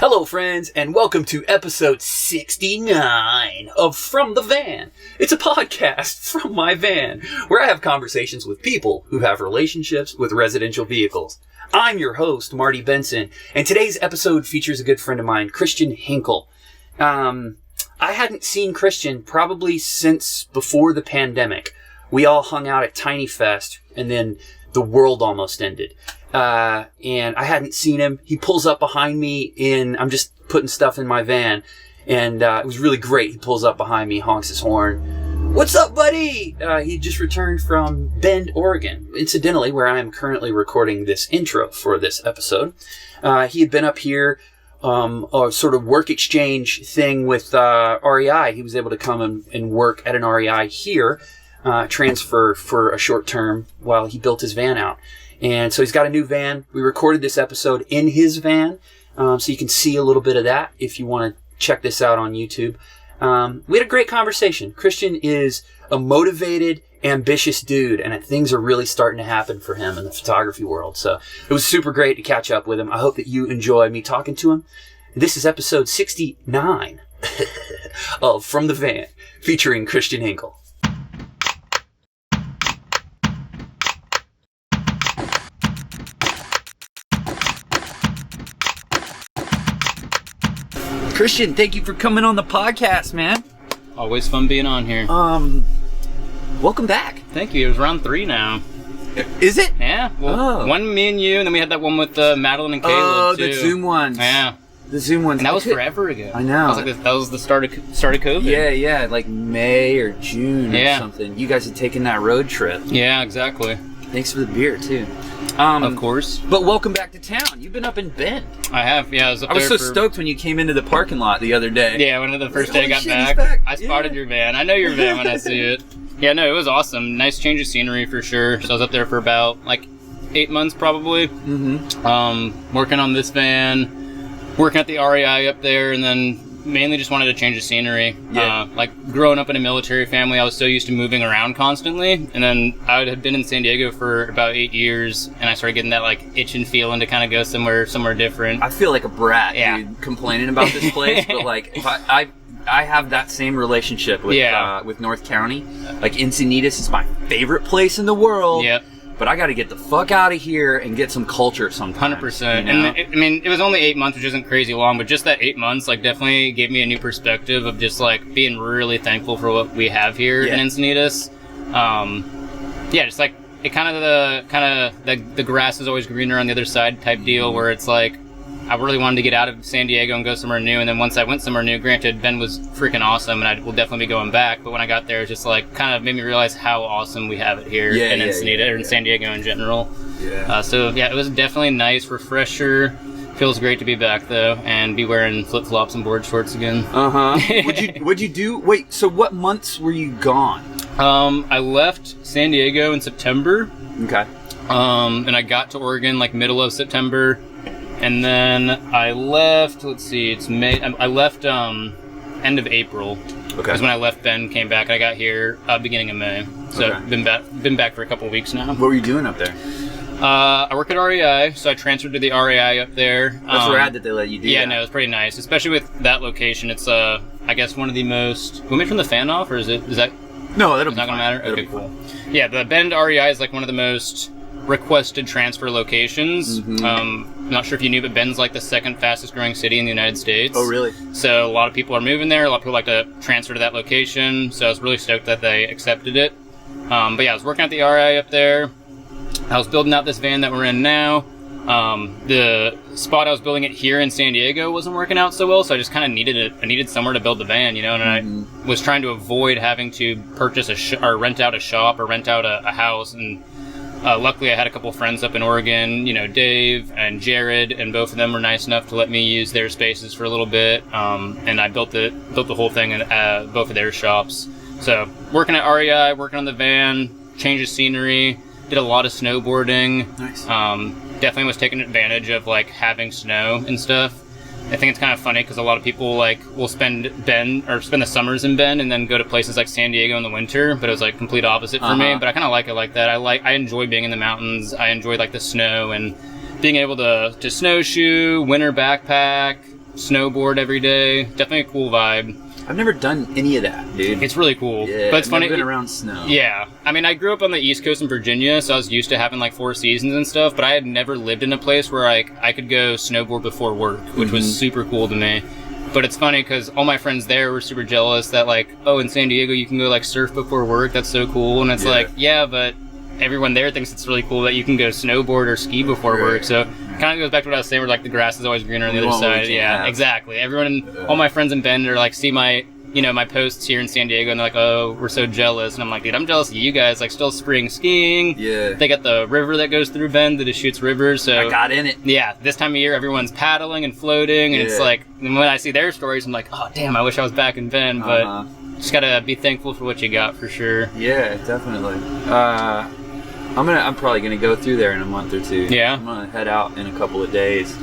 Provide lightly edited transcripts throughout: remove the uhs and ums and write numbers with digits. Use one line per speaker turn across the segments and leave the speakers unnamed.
Hello, friends, and welcome to episode 69 of From the Van. It's a podcast from my van, where I have conversations with people who have relationships with residential vehicles. I'm your host, Marty Benson, and today's episode features a good friend of mine, Christian Henkel. I hadn't seen Christian probably since before the pandemic. We all hung out at Tiny Fest, and then the world almost ended. And I hadn't seen him. He pulls up behind me I'm just putting stuff in my van. And, it was really great. He pulls up behind me, honks his horn. "What's up, buddy?" He just returned from Bend, Oregon. Incidentally, where I am currently recording this intro for this episode. He had been up here, a sort of work exchange thing with, REI. He was able to come and work at an REI here, transfer for a short term while he built his van out. And so he's got a new van. We recorded this episode in his van, so you can see a little bit of that if you want to check this out on YouTube. We had a great conversation. Christian is a motivated, ambitious dude, and things are really starting to happen for him in the photography world. So it was super great to catch up with him. I hope that you enjoy me talking to him. This is episode 69 of From the Van, featuring Christian Henkel. Christian, thank you for coming on the podcast, man.
Always fun being on here.
Welcome back.
Thank you. It was round 3 now.
Is it?
Yeah. Well, one me and you, and then we had that one with Madeline and Caleb, too.
The Zoom ones.
Yeah.
The Zoom ones.
And that was forever ago.
I know.
That was the start of COVID.
Yeah, like May or June or something. You guys had taken that road trip.
Yeah, exactly.
Thanks for the beer, too.
Of course.
But welcome back to town. You've been up in Bend.
I have, yeah.
I was so stoked when you came into the parking lot the other day.
Yeah, when the first day I got back. I spotted your van. I know your van when I see it. Yeah, no, it was awesome. Nice change of scenery for sure. So I was up there for about 8 months probably. Mm-hmm. Working on this van, working at the REI up there, and then mainly just wanted to change the scenery.
Yeah.
Growing up in a military family, I was so used to moving around constantly. And then I had been in San Diego for about 8 years, and I started getting that itch and feeling to kind of go somewhere different.
I feel like a brat, dude, complaining about this place, but I have that same relationship with North County. Encinitas is my favorite place in the world.
Yep.
But I got to get the fuck out of here and get some culture sometime.
100%.
You know?
And it was only 8 months, which isn't crazy long, but just that 8 months, definitely gave me a new perspective of just, being really thankful for what we have here in Encinitas. Just, it kind of the grass is always greener on the other side type deal, where it's I really wanted to get out of San Diego and go somewhere new, and then once I went somewhere new, granted, Bend was freaking awesome, and I will definitely be going back, but when I got there, it just kind of made me realize how awesome we have it here in Encinitas, or in San Diego in general.
Yeah.
It was definitely nice, refresher. Feels great to be back, though, and be wearing flip-flops and board shorts again.
Uh-huh. What'd you do? Wait, so what months were you gone?
I left San Diego in September.
Okay.
And I got to Oregon, middle of September. And then I left, it's May, I left end of April. Okay. Because when I left Bend, came back, I got here beginning of May. So been back for a couple of weeks now.
What were you doing up there?
I work at REI, so I transferred to the REI up there.
That's rad that they let you do that.
Yeah, no, it's pretty nice, especially with that location. It's, I guess, one of the most... Will we turn the fan off, or is that...
No, that'll be
not going to matter?
Okay,
cool. Yeah, the Bend REI is one of the most requested transfer locations. Mm-hmm. I'm not sure if you knew, but Bend's the second fastest growing city in the United States.
Oh, really?
So a lot of people are moving there. A lot of people like to transfer to that location. So I was really stoked that they accepted it. But yeah, I was working at the RI up there. I was building out this van that we're in now. The spot I was building it here in San Diego wasn't working out so well, so I just kind of needed it. I needed somewhere to build the van, and I was trying to avoid having to purchase or rent out a shop or rent out a house. And luckily I had a couple friends up in Oregon, Dave and Jared, and both of them were nice enough to let me use their spaces for a little bit. And I built the whole thing in both of their shops. So working at REI, working on the van, change of scenery, did a lot of snowboarding.
Nice.
Definitely was taking advantage of having snow and stuff. I think it's kind of funny because a lot of people will spend the summers in Bend and then go to places like San Diego in the winter, but it was complete opposite for me. But I kind of like it like that. I enjoy being in the mountains. I enjoy the snow and being able to snowshoe, winter backpack, snowboard every day. Definitely a cool vibe.
I've never done any of that, dude.
It's really cool.
Yeah,
but it's
I've
funny.
never been around snow.
Yeah. I mean, I grew up on the East Coast in Virginia, so I was used to having like 4 seasons and stuff, but I had never lived in a place where I could go snowboard before work, which was super cool to me. But it's funny because all my friends there were super jealous that like, oh, in San Diego you can go like surf before work. That's so cool. And it's like, yeah, but everyone there thinks it's really cool that you can go snowboard or ski before work. So kind of goes back to what I was saying, where like the grass is always greener on the other side. Yeah, exactly. Everyone, all my friends in Bend are like, see my, you know, my posts here in San Diego, and they're like, oh, we're so jealous. And I'm like, dude, I'm jealous of you guys, like still spring skiing. Yeah. They got the river that goes through Bend that shoots rivers. So
I got in it.
Yeah, this time of year, everyone's paddling and floating, and it's like, and when I see their stories, I'm like, oh, damn, I wish I was back in Bend, but just gotta be thankful for what you got, for sure.
Yeah, definitely. I'm probably gonna go through there in a month or two.
Yeah.
I'm gonna head out in a couple of days.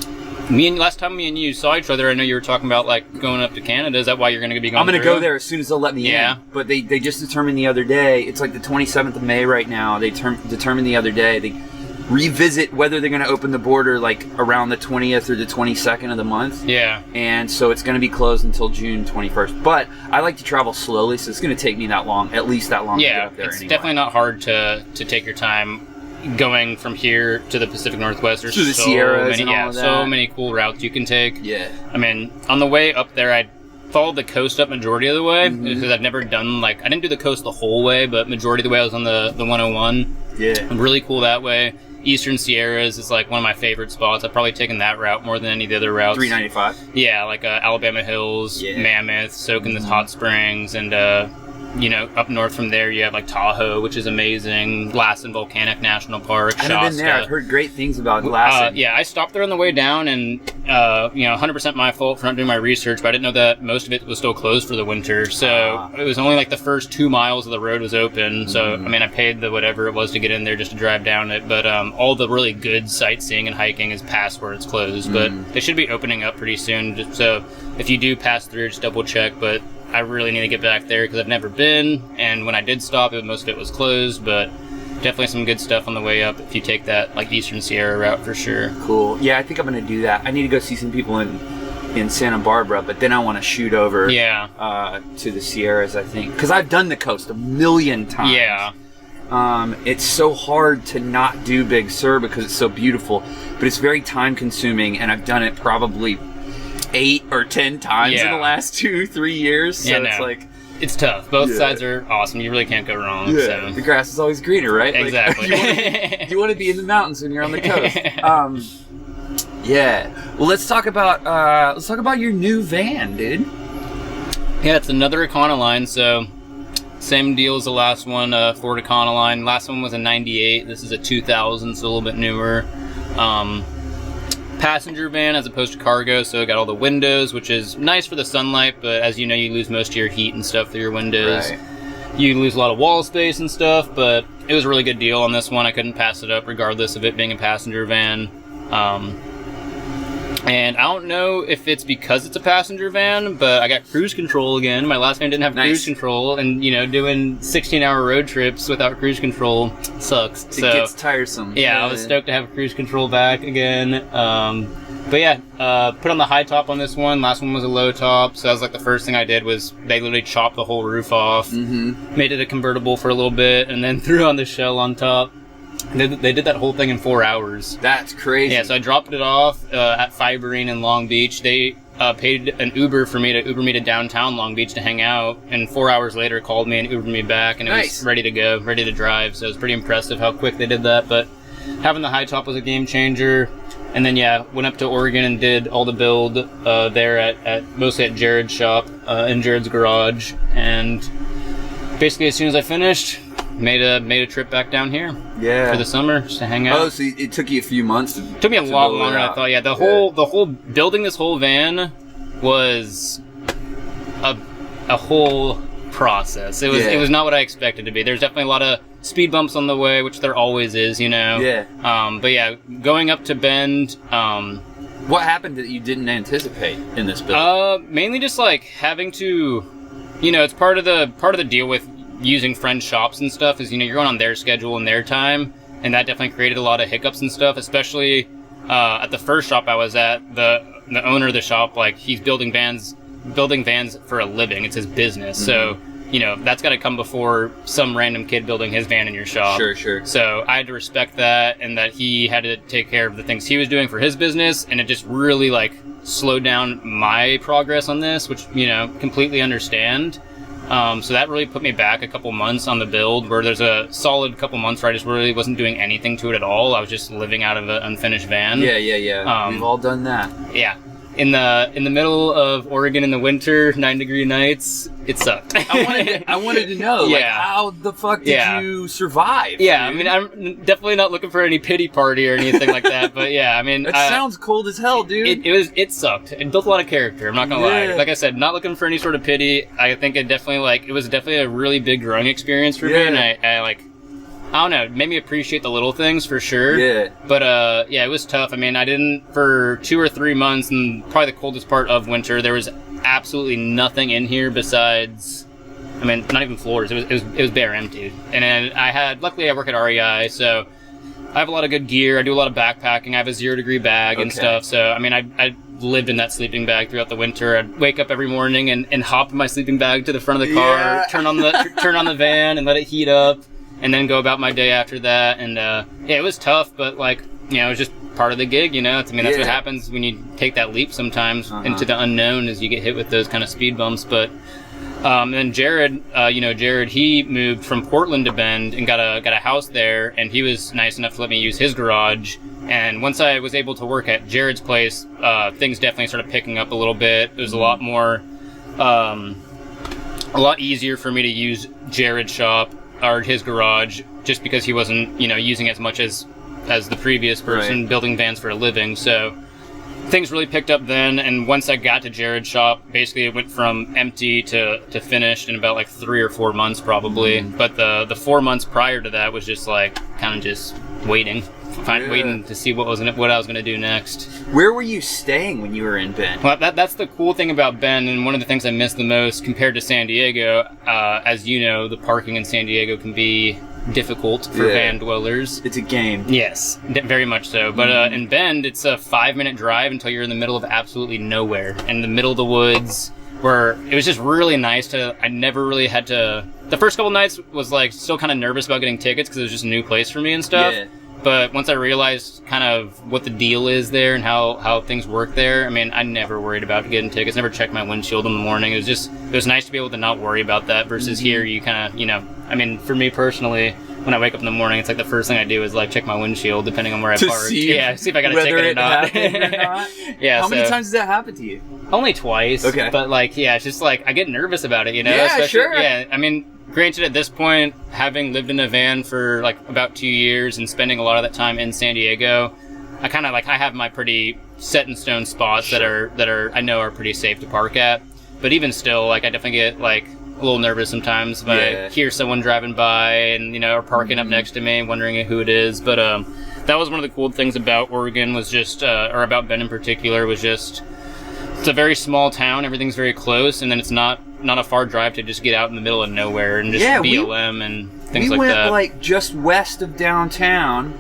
Last time me and you saw each other, I know you were talking about like going up to Canada. Is that why you're going to be going?
I'm going to go there as soon as they'll let me in. But they just determined the other day. It's like the 27th of May right now. They determined the other day. They revisit whether they're going to open the border like around the 20th or the 22nd of the month.
Yeah.
And so it's going to be closed until June 21st. But I like to travel slowly, so it's going to take me that long, at least that long.
Yeah,
to get up there
it's definitely not hard to take your time. Going from here to the Pacific Northwest, there's
to the Sierras
many,
and all of that.
So many cool routes you can take.
Yeah.
I mean, on the way up there, I followed the coast up majority of the way because I've never done I didn't do the coast the whole way, but majority of the way I was on the 101.
Yeah.
Really cool that way. Eastern Sierras is like one of my favorite spots. I've probably taken that route more than any of the other routes.
395.
Yeah, like Alabama Hills, Mammoth, soaking the hot springs, and you know, up north from there, you have like Tahoe, which is amazing. Lassen Volcanic National Park.
I've been there. I've heard great things about Lassen.
Yeah, I stopped there on the way down, and you know, 100% my fault for not doing my research, but I didn't know that most of it was still closed for the winter. So it was only like the first 2 miles of the road was open. So I mean, I paid the whatever it was to get in there just to drive down it. But all the really good sightseeing and hiking is past where it's closed. But they should be opening up pretty soon. Just so if you do pass through, just double check. But I really need to get back there because I've never been, and when I did stop, most of it was closed, but definitely some good stuff on the way up if you take that like Eastern Sierra route for sure.
Cool. Yeah, I think I'm going to do that. I need to go see some people in Santa Barbara, but then I want to shoot over to the Sierras, I think, because I've done the coast a million times.
Yeah.
It's so hard to not do Big Sur because it's so beautiful, but it's very time consuming, and I've done it probably 8 or 10 times in the last 2-3 years. So it's like,
it's tough. Both sides are awesome. You really can't go wrong.
Yeah. So. The grass is always greener, right?
Exactly.
Like, you want to be in the mountains when you're on the coast. Yeah. Well, let's talk about your new van, dude.
Yeah, it's another Econoline. So same deal as the last one, Ford Econoline. Last one was a 98. This is a 2000, so a little bit newer. Passenger van as opposed to cargo, so it got all the windows, which is nice for the sunlight, but as you know, you lose most of your heat and stuff through your windows.
Right.
You lose a lot of wall space and stuff, but it was a really good deal on this one. I couldn't pass it up regardless of it being a passenger van. And I don't know if it's because it's a passenger van, but I got cruise control again. My last van didn't have cruise control, and you know, doing 16-hour road trips without cruise control sucks.
It gets tiresome.
Yeah, I was stoked to have cruise control back again. But yeah, put on the high top on this one. Last one was a low top, so that was like the first thing I did was they literally chopped the whole roof off, made it a convertible for a little bit, and then threw on the shell on top. They did that whole thing in 4 hours.
That's crazy.
Yeah, so I dropped it off at Fiberine in Long Beach. They paid an Uber for me to Uber me to downtown Long Beach to hang out, and 4 hours later called me and Ubered me back, and it was ready to go, ready to drive. So it was pretty impressive how quick they did that. But having the high top was a game changer. And then went up to Oregon and did all the build there at mostly at Jared's shop in Jared's garage. And basically, as soon as I finished, made a trip back down here for the summer just to hang out.
Oh, so it took you a few months.
It took me a lot longer than I thought. Yeah, the whole building this whole van was a whole process. It was not what I expected to be. There's definitely a lot of speed bumps on the way, which there always is, you know.
Yeah.
But yeah, going up to Bend.
What happened that you didn't anticipate in this build?
Mainly just like having to, you know, it's part of the deal with using friends' shops and stuff is, you know, you're going on their schedule and their time, and that definitely created a lot of hiccups and stuff, especially at the first shop I was at. The the owner of the shop, like, he's building vans for a living. It's his business. So, you know, that's got to come before some random kid building his van in your shop.
Sure.
So I had to respect that, and that he had to take care of the things he was doing for his business, and it just really, like, slowed down my progress on this, which, you know, completely understand. So that really put me back a couple months on the build, where there's a solid couple months where I just really wasn't doing anything to it at all. I was just living out of an unfinished van.
Yeah. We've all done that.
Yeah. In the middle of Oregon in the winter, 9-degree nights, it sucked.
I wanted to know, like, how the fuck did you survive?
Yeah,
dude?
I mean, I'm definitely not looking for any pity party or anything like that, but yeah, I mean...
That sounds cold as hell, dude.
It sucked. It built a lot of character, I'm not gonna lie. Like I said, not looking for any sort of pity. I think it was definitely a really big growing experience for me, and I don't know, it made me appreciate the little things for sure.
Yeah.
But, it was tough. I mean, I didn't, for 2 or 3 months, and probably the coldest part of winter, there was absolutely nothing in here besides, I mean, not even floors. It was bare empty. And then luckily I work at REI, so I have a lot of good gear. I do a lot of backpacking. I have a 0-degree bag and stuff. So, I mean, I lived in that sleeping bag throughout the winter. I'd wake up every morning and hop my sleeping bag to the front of the car, turn on the van and let it heat up, and then go about my day after that. And it was tough, but, like, you know, it was just part of the gig, you know. That's what happens when you take that leap sometimes into the unknown, is you get hit with those kind of speed bumps. But and Jared, Jared, he moved from Portland to Bend and got a house there, and he was nice enough to let me use his garage. And once I was able to work at Jared's place, things definitely started picking up a little bit. It was a lot more, a lot easier for me to use Jared's shop or his garage, just because he wasn't, you know, using as much as the previous person building vans for a living. So things really picked up then, and once I got to Jared's shop, basically it went from empty to finished in about like 3 or 4 months probably. But the 4 months prior to that was just like kind of just waiting to see what I was gonna do next.
Where were you staying when you were in Bend?
Well, that's the cool thing about Bend, and one of the things I miss the most compared to San Diego. As you know, the parking in San Diego can be difficult for van dwellers.
It's a game.
Yes, very much so. But in Bend, it's a 5-minute drive until you're in the middle of absolutely nowhere, in the middle of the woods, where it was just really nice I never really had to... The first couple nights was like still kind of nervous about getting tickets because it was just a new place for me and stuff. Yeah. But once I realized kind of what the deal is there and how things work there, I mean, I never worried about getting tickets, never checked my windshield in the morning. It was nice to be able to not worry about that versus here you kind of, you know, I mean, for me personally, when I wake up in the morning, it's like the first thing I do is like check my windshield depending on where I park. See if I got a ticket or not. Yeah.
How many times does that happen to you?
Only twice. Okay. But like, yeah, it's just like I get nervous about it, you know?
Yeah, sure.
Yeah, I mean, granted, at this point, having lived in a van for like about 2 years and spending a lot of that time in San Diego, I kind of like I have my pretty set in stone spots that are I know are pretty safe to park at. But even still, like I definitely get like a little nervous sometimes if I hear someone driving by and, you know, or parking up next to me, wondering who it is. But that was one of the cool things about Oregon was just, or about Bend in particular, was just it's a very small town. Everything's very close, and then it's not a far drive to just get out in the middle of nowhere and just BLM and things like that. We went like just west of downtown.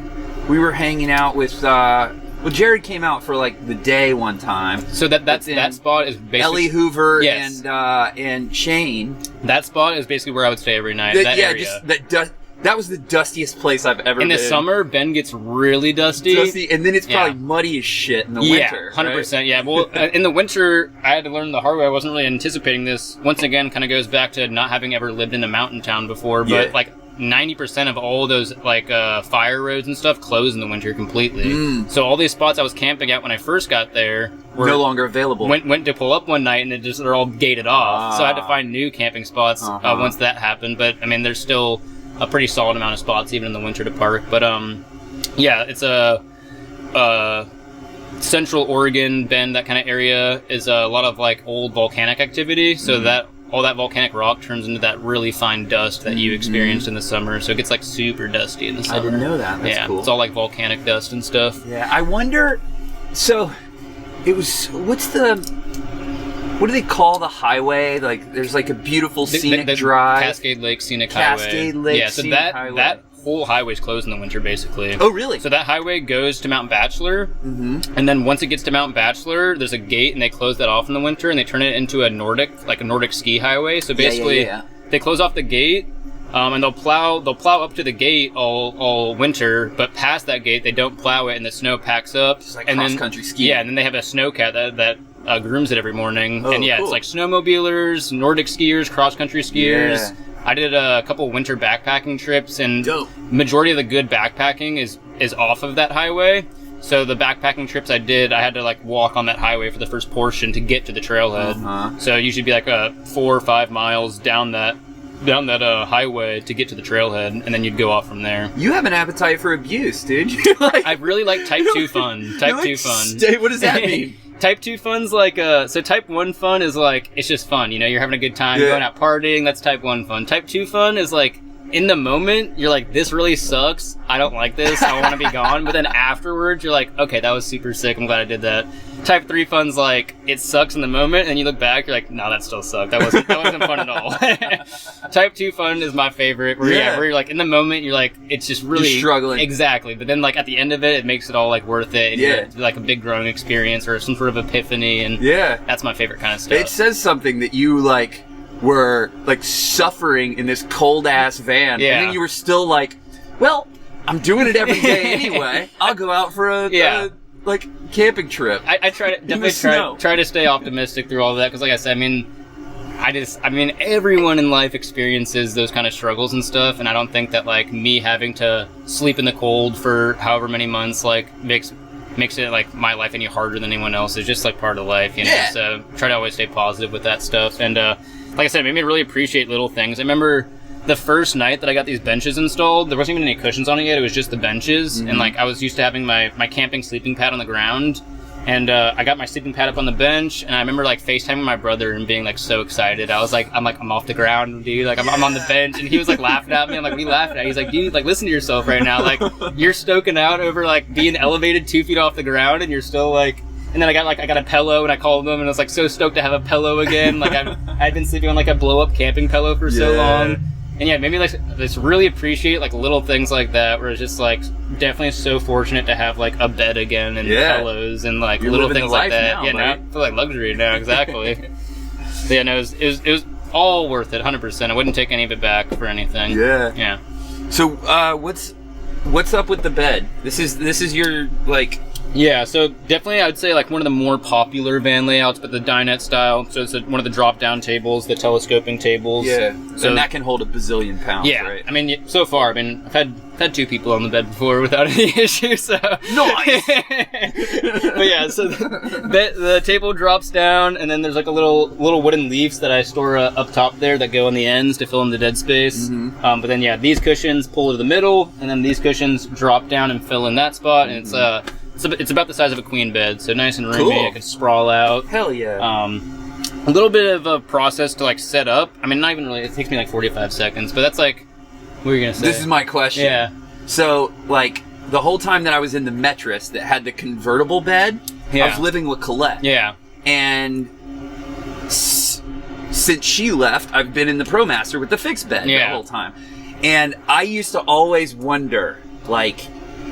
We were hanging out with Jared came out for like the day one time.
So that spot is basically
Ellie Hoover and Shane.
That spot is basically where I would stay every night. Area.
That was the dustiest place I've ever been.
In the summer, Bend gets really dusty.
And then it's probably muddy as shit in the winter.
100%. Right? Yeah, well, in the winter, I had to learn the hard way. I wasn't really anticipating this. Once again, kind of goes back to not having ever lived in a mountain town before. But, like, 90% of all those, like, fire roads and stuff close in the winter completely. So all these spots I was camping at when I first got there were
no longer available.
Went to pull up one night, and they're all gated off. So I had to find new camping spots once that happened. But, I mean, there's still a pretty solid amount of spots even in the winter to park. But it's a Central Oregon, Bend, that kind of area is a lot of like old volcanic activity. So that all that volcanic rock turns into that really fine dust that you experienced in the summer. So it gets like super dusty in the summer.
I didn't know that. That's cool.
It's all like volcanic dust and stuff.
Yeah, I wonder. So it was what do they call the highway? Like, there's like a beautiful scenic drive.
Cascade Lake Scenic Highway.
Cascade Lake Scenic Highway.
That whole highway's closed in the winter, basically.
Oh, really?
So that highway goes to Mount Bachelor, and then once it gets to Mount Bachelor, there's a gate, and they close that off in the winter, and they turn it into a Nordic ski highway. So basically, they close off the gate, and they'll plow up to the gate all winter, but past that gate, they don't plow it, and the snow packs up.
It's like cross-country skiing.
Yeah, and then they have a snowcat that grooms it every morning. And yeah, it's like snowmobilers, Nordic skiers, cross-country skiers.
Yeah.
I did a couple winter backpacking trips, and majority of the good backpacking is off of that highway. So the backpacking trips I did, I had to like walk on that highway for the first portion to get to the trailhead. So it usually be like 4 or 5 miles down that highway to get to the trailhead, and then you'd go off from there.
You have an appetite for abuse, dude.
I really like Type 2 fun. Type 2 fun.
What does that mean?
Type 2 fun's like, so Type 1 fun is like, it's just fun, you know, you're having a good time, going out partying, that's Type 1 fun. Type 2 fun is like, in the moment, you're like, this really sucks, I don't like this, I want to be gone, but then afterwards, you're like, okay, that was super sick, I'm glad I did that. Type 3 fun's like, it sucks in the moment, and you look back, you're like, no, that still sucked, that wasn't fun at all. Type 2 fun is my favorite, where you're like, in the moment, you're like, it's just really...
You're struggling.
Exactly, but then like, at the end of it, it makes it all like worth it, and you get, like a big growing experience, or some sort of epiphany, and that's my favorite kind of stuff.
It says something that you like... were like suffering in this cold ass van, and then you were still like, well, I'm doing it every day anyway. I'll go out for a like camping trip.
I try to stay optimistic through all of that, because like I said, I mean everyone in life experiences those kind of struggles and stuff, and I don't think that like me having to sleep in the cold for however many months like makes it like my life any harder than anyone else. It's just like part of life, you know. So try to always stay positive with that stuff, and like I said, it made me really appreciate little things. I remember the first night that I got these benches installed, there wasn't even any cushions on it yet, it was just the benches, and like I was used to having my camping sleeping pad on the ground, and I got my sleeping pad up on the bench, and I remember like FaceTiming my brother and being like so excited. I'm off the ground, dude, like I'm on the bench, and he was like laughing at me. I'm like, what are you laughing at? He's like, dude, like listen to yourself right now, like you're stoking out over like being elevated 2 feet off the ground, and you're still like... And then I got a pillow, and I called them, and I was like so stoked to have a pillow again. Like I'd been sleeping on like a blow up camping pillow for so long, and it made me like just really appreciate like little things like that. Where it's just like definitely so fortunate to have like a bed again and pillows and like
You're
little things like that.
Now,
now I feel like luxury now, exactly. But yeah, no, it was all worth it, 100%. I wouldn't take any of it back for anything. Yeah.
So what's up with the bed? This is your like.
Yeah, so definitely I would say like one of the more popular van layouts, but the dinette style. So it's one of the drop-down tables, the telescoping tables.
Yeah, so and that can hold a bazillion pounds, right?
I mean, so far, I've had 2 people on the bed before without any issues, so...
Nice!
But yeah, so the table drops down, and then there's like a little wooden leaves that I store up top there that go on the ends to fill in the dead space. But then, yeah, these cushions pull to the middle, and then these cushions drop down and fill in that spot, and it's about the size of a queen bed, so nice and roomy.
Cool.
I can sprawl out.
Hell yeah.
A little bit of a process to like set up. I mean, not even really. It takes me like 45 seconds, but that's like... What were you gonna say?
This is my question.
Yeah.
So, like, the whole time that I was in the Metris that had the convertible bed, I was living with Colette.
Yeah.
And since she left, I've been in the ProMaster with the fixed bed the whole time. And I used to always wonder, like,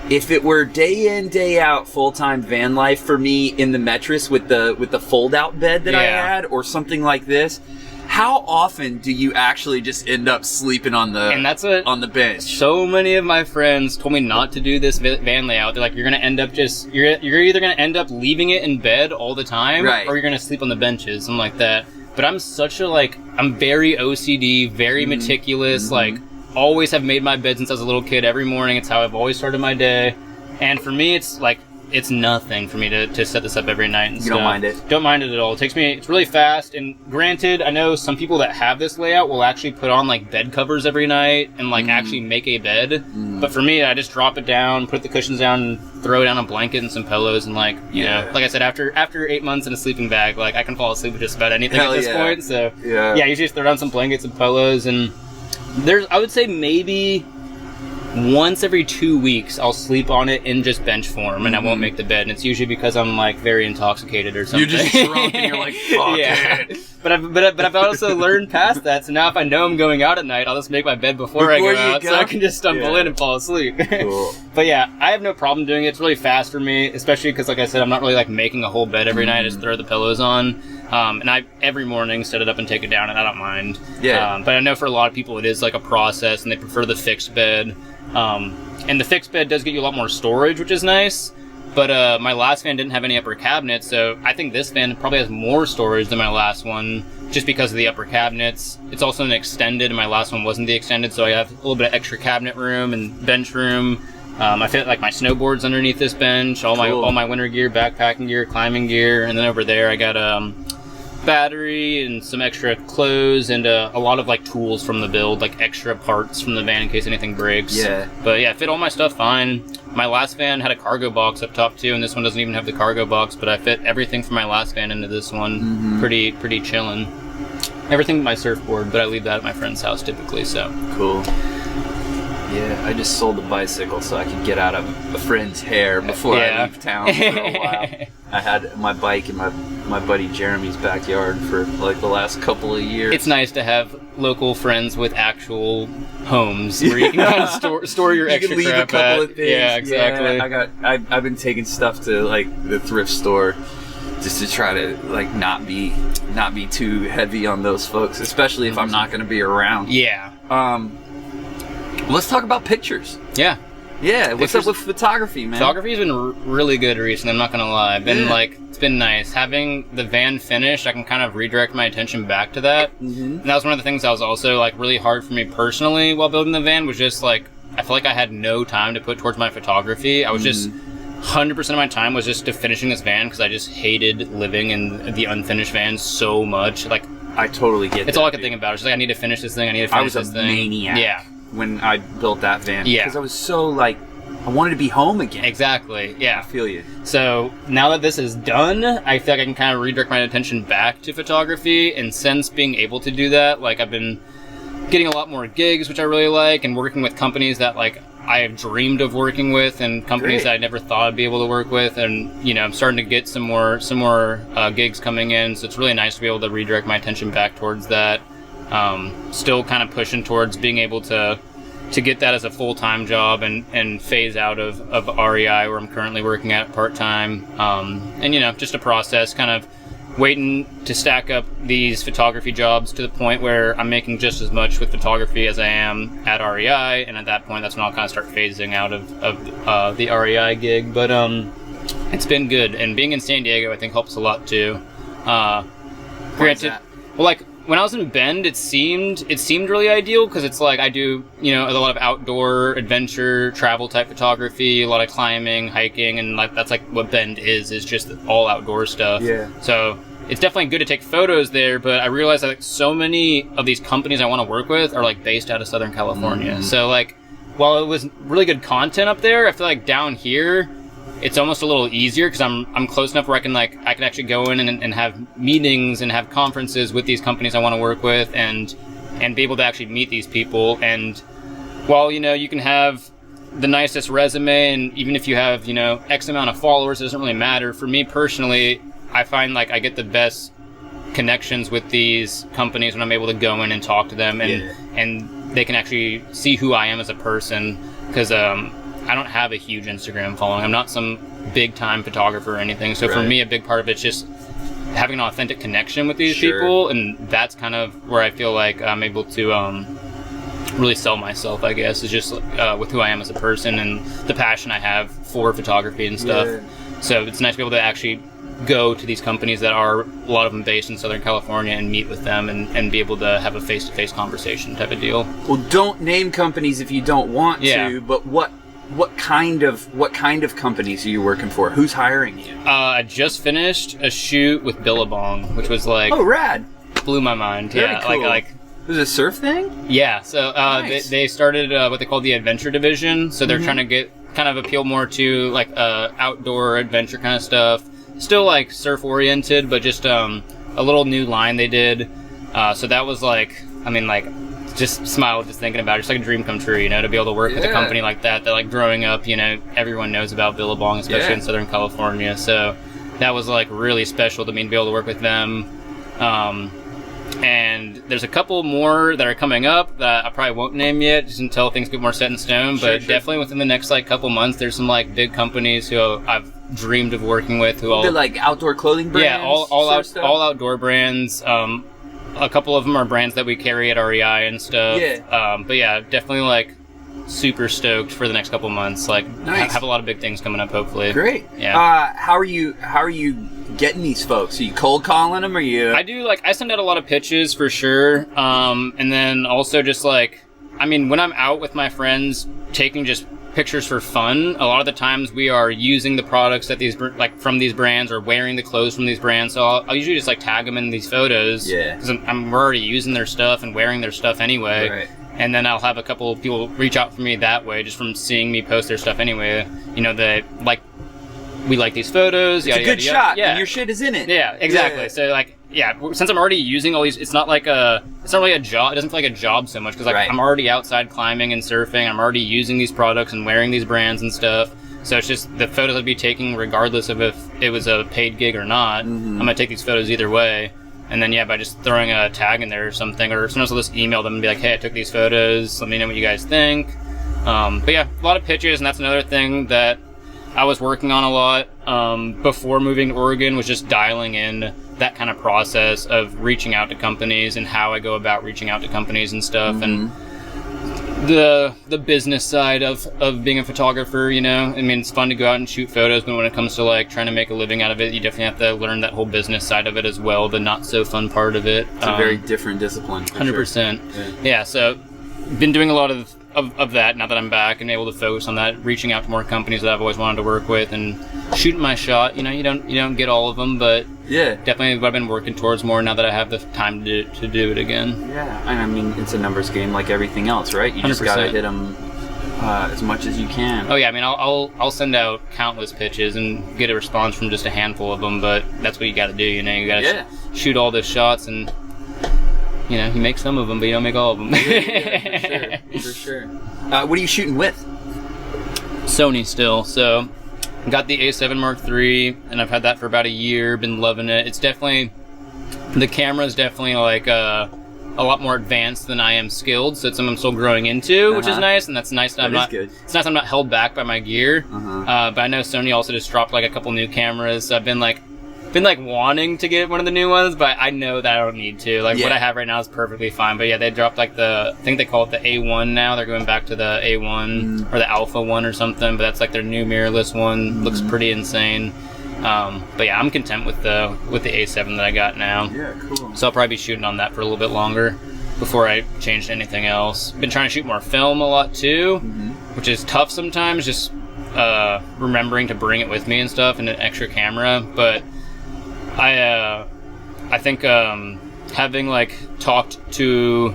if it were day in, day out full-time van life for me in the Metris with the fold-out bed that I had, or something like this, how often do you actually just end up sleeping on the bench?
So many of my friends told me not to do this van layout. They're like, you're gonna end up you're either gonna end up leaving it in bed all the time, or you're gonna sleep on the benches, something like that. But I'm I'm very OCD, very meticulous, like, always have made my bed since I was a little kid every morning. It's how I've always started my day. And for me, it's like, it's nothing for me to set this up every night and stuff.
You don't mind it?
Don't mind it at all. It's really fast, and granted, I know some people that have this layout will actually put on like bed covers every night and like actually make a bed. But for me, I just drop it down, put the cushions down, and throw down a blanket and some pillows, and like, you know, like I said, after 8 months in a sleeping bag, like I can fall asleep with just about anything at this point. So yeah, usually just throw down some blankets and pillows, and I would say maybe once every 2 weeks, I'll sleep on it in just bench form, and I won't make the bed. And it's usually because I'm like very intoxicated or something.
You're just drunk and you're like, fuck it.
But I've also learned past that. So now if I know I'm going out at night, I'll just make my bed before I go out, so I can just stumble in and fall asleep.
Cool.
But yeah, I have no problem doing it. It's really fast for me, especially because, like I said, I'm not really like making a whole bed every night. I just throw the pillows on. And I every morning set it up and take it down, and I don't mind.
Yeah.
But I know for a lot of people it is like a process, and they prefer the fixed bed. And the fixed bed does get you a lot more storage, which is nice. But my last van didn't have any upper cabinets, so I think this van probably has more storage than my last one, just because of the upper cabinets. It's also an extended, and my last one wasn't the extended, so I have a little bit of extra cabinet room and bench room. I fit like my snowboards underneath this bench, all my winter gear, backpacking gear, climbing gear, and then over there I got battery and some extra clothes and a lot of like tools from the build, like extra parts from the van in case anything breaks.
Yeah.
But yeah, fit all my stuff fine. My last van had a cargo box up top too, and this one doesn't even have the cargo box, but I fit everything from my last van into this one. Pretty chillin'. Everything but my surfboard, but I leave that at my friend's house typically, so.
Cool. Yeah, I just sold a bicycle so I could get out of a friend's hair before I leave town for a while. I had my bike in my buddy Jeremy's backyard for like the last couple of years.
It's nice to have local friends with actual homes where you can kind of store your extra
leave
crap
a couple
at.
of things.
Yeah, exactly.
Yeah, I've been taking stuff to like the thrift store just to try to like not be too heavy on those folks, especially if I'm not going to be around.
Yeah.
Let's talk about pictures.
Yeah.
Yeah, what's up with photography, man?
Photography's been really good recently, I'm not gonna lie. It's been nice. Having the van finished, I can kind of redirect my attention back to that. And that was one of the things that was also like really hard for me personally while building the van, was just like, I felt like I had no time to put towards my photography. I was just 100% of my time was just to finishing this van, because I just hated living in the unfinished van so much. Like,
I totally get it.
It's all I could think about. It's like, I need to finish this thing,
I was a maniac.
Yeah.
When I built that van.
Yeah.
Because I was so like, I wanted to be home again.
Exactly, yeah.
I feel you.
So now that this is done, I feel like I can kind of redirect my attention back to photography, and since being able to do that, like, I've been getting a lot more gigs, which I really like, and working with companies that like I have dreamed of working with, and companies that I never thought I'd be able to work with, and you know, I'm starting to get some more gigs coming in, so it's really nice to be able to redirect my attention back towards that. Still kind of pushing towards being able to get that as a full-time job and phase out of REI, where I'm currently working at part-time. And, you know, just a process, kind of waiting to stack up these photography jobs to the point where I'm making just as much with photography as I am at REI. And at that point, that's when I'll kind of start phasing out of the REI gig. But it's been good. And being in San Diego, I think, helps a lot, too. Granted, well, like, when I was in Bend, it seemed really ideal, because it's like I do, you know, a lot of outdoor adventure travel type photography, a lot of climbing, hiking, and like that's like what Bend is just all outdoor stuff. Yeah. So it's definitely good to take photos there, but I realized that like so many of these companies I want to work with are like based out of Southern California. So like, while it was really good content up there, I feel like down here it's almost a little easier, because I'm close enough where I can actually go in and have meetings and have conferences with these companies I want to work with, and be able to actually meet these people. And while, you know, you can have the nicest resume, and even if you have, you know, X amount of followers, it doesn't really matter. For me personally, I find like I get the best connections with these companies when I'm able to go in and talk to them, and they can actually see who I am as a person, because I don't have a huge Instagram following. I'm not some big-time photographer or anything. So for me, a big part of it's just having an authentic connection with these people, and that's kind of where I feel like I'm able to really sell myself, I guess, is just with who I am as a person and the passion I have for photography and stuff. Yeah. So it's nice to be able to actually go to these companies that are, a lot of them based in Southern California, and meet with them and be able to have a face-to-face conversation type of deal. Well,
don't name companies if you don't want to, but what kind of companies are you working for? Who's hiring you? I
just finished a shoot with Billabong, which was like,
oh, rad,
blew my mind.
Very cool.
like
it was a surf thing.
Yeah, so nice. they started what they call the adventure division. So they're trying to appeal more to like outdoor adventure kind of stuff. Still like surf oriented, but just a little new line they did. So that was like, I mean, like just smile just thinking about it. It's like a dream come true, you know, to be able to work with a company like that. That like growing up, you know, everyone knows about Billabong, especially in Southern California. So that was like really special to me to be able to work with them. And there's a couple more that are coming up that I probably won't name yet, just until things get more set in stone. But definitely within the next like couple months, there's some like big companies who I've dreamed of working with.
They're like outdoor clothing brands.
Yeah, all outdoor brands. A couple of them are brands that we carry at REI and stuff. Yeah. But yeah, definitely like super stoked for the next couple months. Like, have a lot of big things coming up, hopefully. Great.
Yeah. How are you getting these folks? Are you cold calling them? Or you?
I do, like, I send out a lot of pitches for sure. And then also just like, I mean, when I'm out with my friends taking just pictures for fun, a lot of the times we are using the products that from these brands, or wearing the clothes from these brands. So I'll usually just like tag them in these photos. Yeah. Because we're already using their stuff and wearing their stuff anyway. Right. And then I'll have a couple of people reach out for me that way, just from seeing me post their stuff anyway. You know, we like these photos.
It's a good shot, and your shit is in it.
Yeah, exactly. Yeah. So like, since I'm already using all these, it's not really a job. It doesn't feel like a job so much, because like I'm already outside climbing and surfing. I'm already using these products and wearing these brands and stuff. So it's just the photos I'd be taking, regardless of if it was a paid gig or not. I'm gonna take these photos either way. And then, by just throwing a tag in there or something, or sometimes I'll just email them and be like, hey, I took these photos, let me know what you guys think. But yeah, a lot of pitches, and that's another thing that I was working on a lot before moving to Oregon, was just dialing in that kind of process of reaching out to companies and how I go about reaching out to companies and stuff. And the business side of being a photographer, you know, I mean, it's fun to go out and shoot photos, but when it comes to like trying to make a living out of it, you definitely have to learn that whole business side of it as well, the not so fun part of it.
It's a very different discipline.
100%. Sure. Yeah, so been doing a lot of that now that I'm back and able to focus on that, reaching out to more companies that I've always wanted to work with and shooting my shot. You know, you don't get all of them, but definitely what I've been working towards more now that I have the time to do it again.
Yeah, and I mean, it's a numbers game like everything else, right? You just 100%. Gotta hit them as much as you can.
Oh yeah, I mean, I'll send out countless pitches and get a response from just a handful of them, but that's what you got to do. You know, you got to shoot all those shots, and you know, you make some of them, but you don't make all of them.
For sure. What are you shooting with?
Sony still. So, got the A7 Mark III, and I've had that for about a year. Been loving it. It's definitely, the camera's definitely like a lot more advanced than I am skilled. So it's something I'm still growing into, which is nice, and that's nice. That it's nice I'm not held back by my gear. But I know Sony also just dropped like a couple new cameras. So I've been wanting to get one of the new ones, but I know that I don't need to. Like what I have right now is perfectly fine. But yeah, they dropped like I think they call it the A1 now. They're going back to the A1 or the Alpha 1 or something. But that's like their new mirrorless one. Looks pretty insane. But yeah, I'm content with the A7 that I got now.
Yeah, cool.
So I'll probably be shooting on that for a little bit longer before I change to anything else. Been trying to shoot more film a lot too, which is tough sometimes. Just remembering to bring it with me and stuff, and an extra camera, but. I think having like talked to,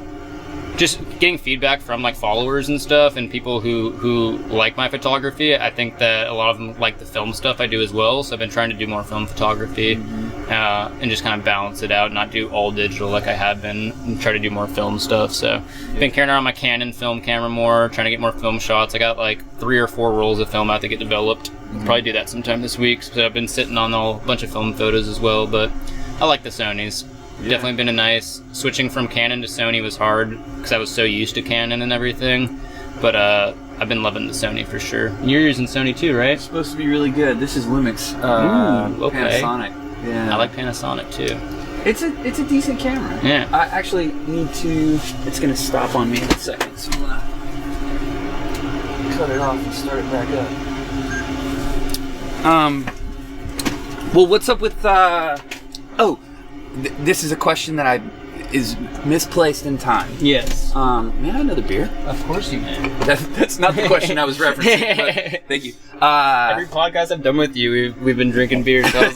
just getting feedback from like followers and stuff, and people who like my photography, I think that a lot of them like the film stuff I do as well. So I've been trying to do more film photography and just kind of balance it out, not do all digital like I have been, and try to do more film stuff. So been carrying around my Canon film camera more, trying to get more film shots. I got like 3 or 4 rolls of film out to get developed. Probably do that sometime this week. So I've been sitting on a bunch of film photos as well, but I like the Sonys. Definitely been a nice, switching from Canon to Sony was hard because I was so used to Canon and everything, but I've been loving the Sony for sure. You're using Sony too, right?
It's supposed to be really good. This is Lumix, Panasonic. Yeah,
I like Panasonic too.
It's a decent camera.
Yeah.
I actually need to. It's gonna stop on me in a second, so I'm gonna cut it off and start it back up. Well, what's up with, this is a question that is misplaced in time.
Yes.
May I have another beer?
Of course you may.
That's not the question I was referencing, but thank you.
Every podcast I've done with you, we've been drinking beer, so I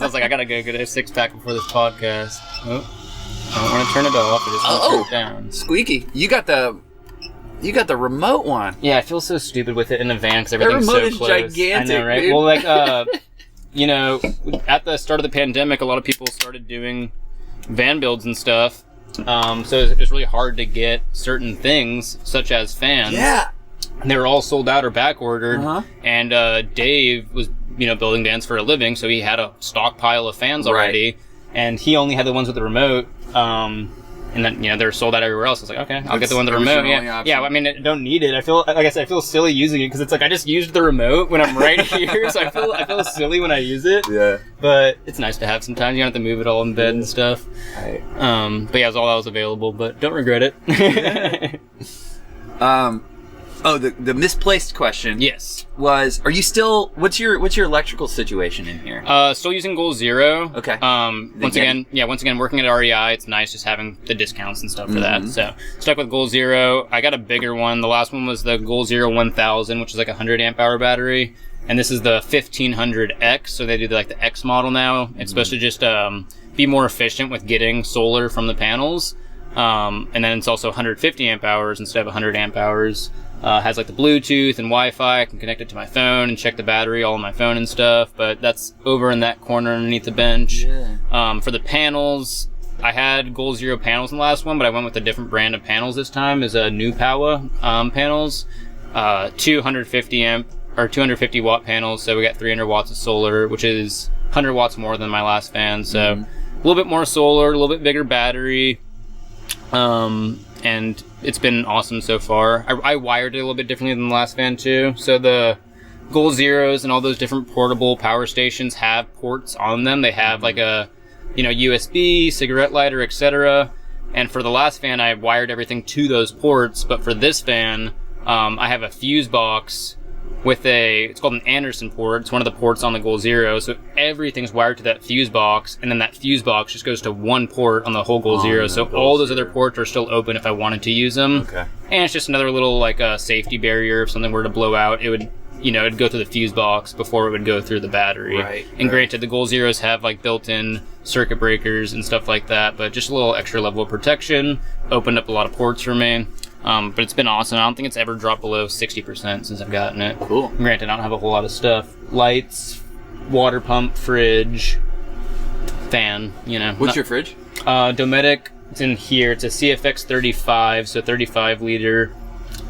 was like, I gotta go get a 6-pack before this podcast. Oh, I don't want to turn it off, I just want to turn it down.
Squeaky. You got the remote one.
Yeah, I feel so stupid with it in the van because everything's so close.
The remote is gigantic,
I know, right?
Dude.
Well, like, you know, at the start of the pandemic, a lot of people started doing van builds and stuff, So it's really hard to get certain things, such as fans.
Yeah.
And they were all sold out or back ordered. And Dave was, building vans for a living, so he had a stockpile of fans already, and he only had the ones with the remote. And then they're sold out everywhere else. I was like, okay, I'll get the one with the remote. Yeah. I mean, I don't need it. I feel silly using it because it's like I just used the remote when I'm right here, so I feel silly when I use it. Yeah. But it's nice to have sometimes. You don't have to move it all in bed and stuff. Right. But yeah, it was all that was available. But don't regret it.
Oh, the misplaced question.
Yes.
Are you still? What's your electrical situation in here?
Still using Goal Zero.
Okay.
Once again, working at REI, it's nice just having the discounts and stuff for that. So stuck with Goal Zero. I got a bigger one. The last one was the Goal Zero 1000, which is like a 100 amp hour battery, and this is the 1500X. So they do the X model now. It's supposed to just be more efficient with getting solar from the panels. And then it's also 150 amp hours instead of 100 amp hours. Has the Bluetooth and Wi-Fi. I can connect it to my phone and check the battery all on my phone and stuff, but that's over in that corner underneath the bench. Yeah. For the panels, I had Goal Zero panels in the last one, but I went with a different brand of panels this time. Is New Power panels, 250 watt panels. So we got 300 watts of solar, which is 100 watts more than my last fan. So a little bit more solar, a little bit bigger battery. And it's been awesome so far. I wired it a little bit differently than the last fan too. So the Goal Zeros and all those different portable power stations have ports on them. They have like a, USB, cigarette lighter, etc. And for the last fan, I wired everything to those ports. But for this fan, I have a fuse box with it's called an Anderson port. It's one of the ports on the Goal Zero. So everything's wired to that fuse box, and then that fuse box just goes to one port on the whole Goal Zero. So all those other ports are still open if I wanted to use them. Okay. And it's just another little safety barrier. If something were to blow out, it would, it'd go through the fuse box before it would go through the battery. Right. And granted, the Goal Zeros have built-in circuit breakers and stuff like that, but just a little extra level of protection. Opened up a lot of ports for me. But it's been awesome. I don't think it's ever dropped below 60% since I've gotten it.
Cool.
Granted, I don't have a whole lot of stuff. Lights, water pump, fridge, fan,
What's your fridge?
Dometic. It's in here. It's a CFX 35, so 35 liter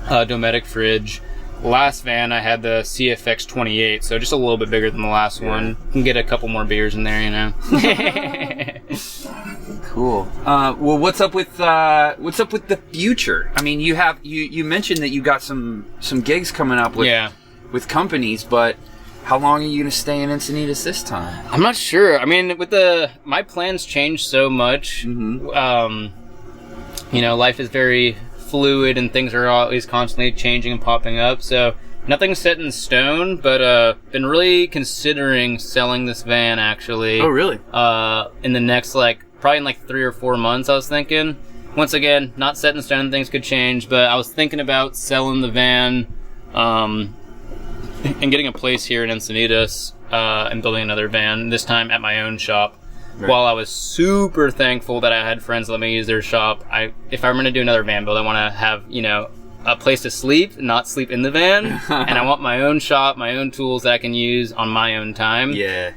Dometic fridge. Last van, I had the CFX 28, so just a little bit bigger than the last one. You can get a couple more beers in there,
Cool. Well, what's up with the future? I mean, you mentioned that you got some gigs coming up with companies, but how long are you gonna stay in Encinitas this time?
I'm not sure. I mean, my plans changed so much. Life is very fluid and things are always constantly changing and popping up. So nothing's set in stone, but been really considering selling this van actually.
Oh, really?
In the next probably in 3 or 4 months, I was thinking. Once again, not set in stone, things could change, but I was thinking about selling the van and getting a place here in Encinitas and building another van, this time at my own shop. Right. While I was super thankful that I had friends let me use their shop, if I'm going to do another van build, I want to have, a place to sleep, not sleep in the van. And I want my own shop, my own tools that I can use on my own time.
Yeah.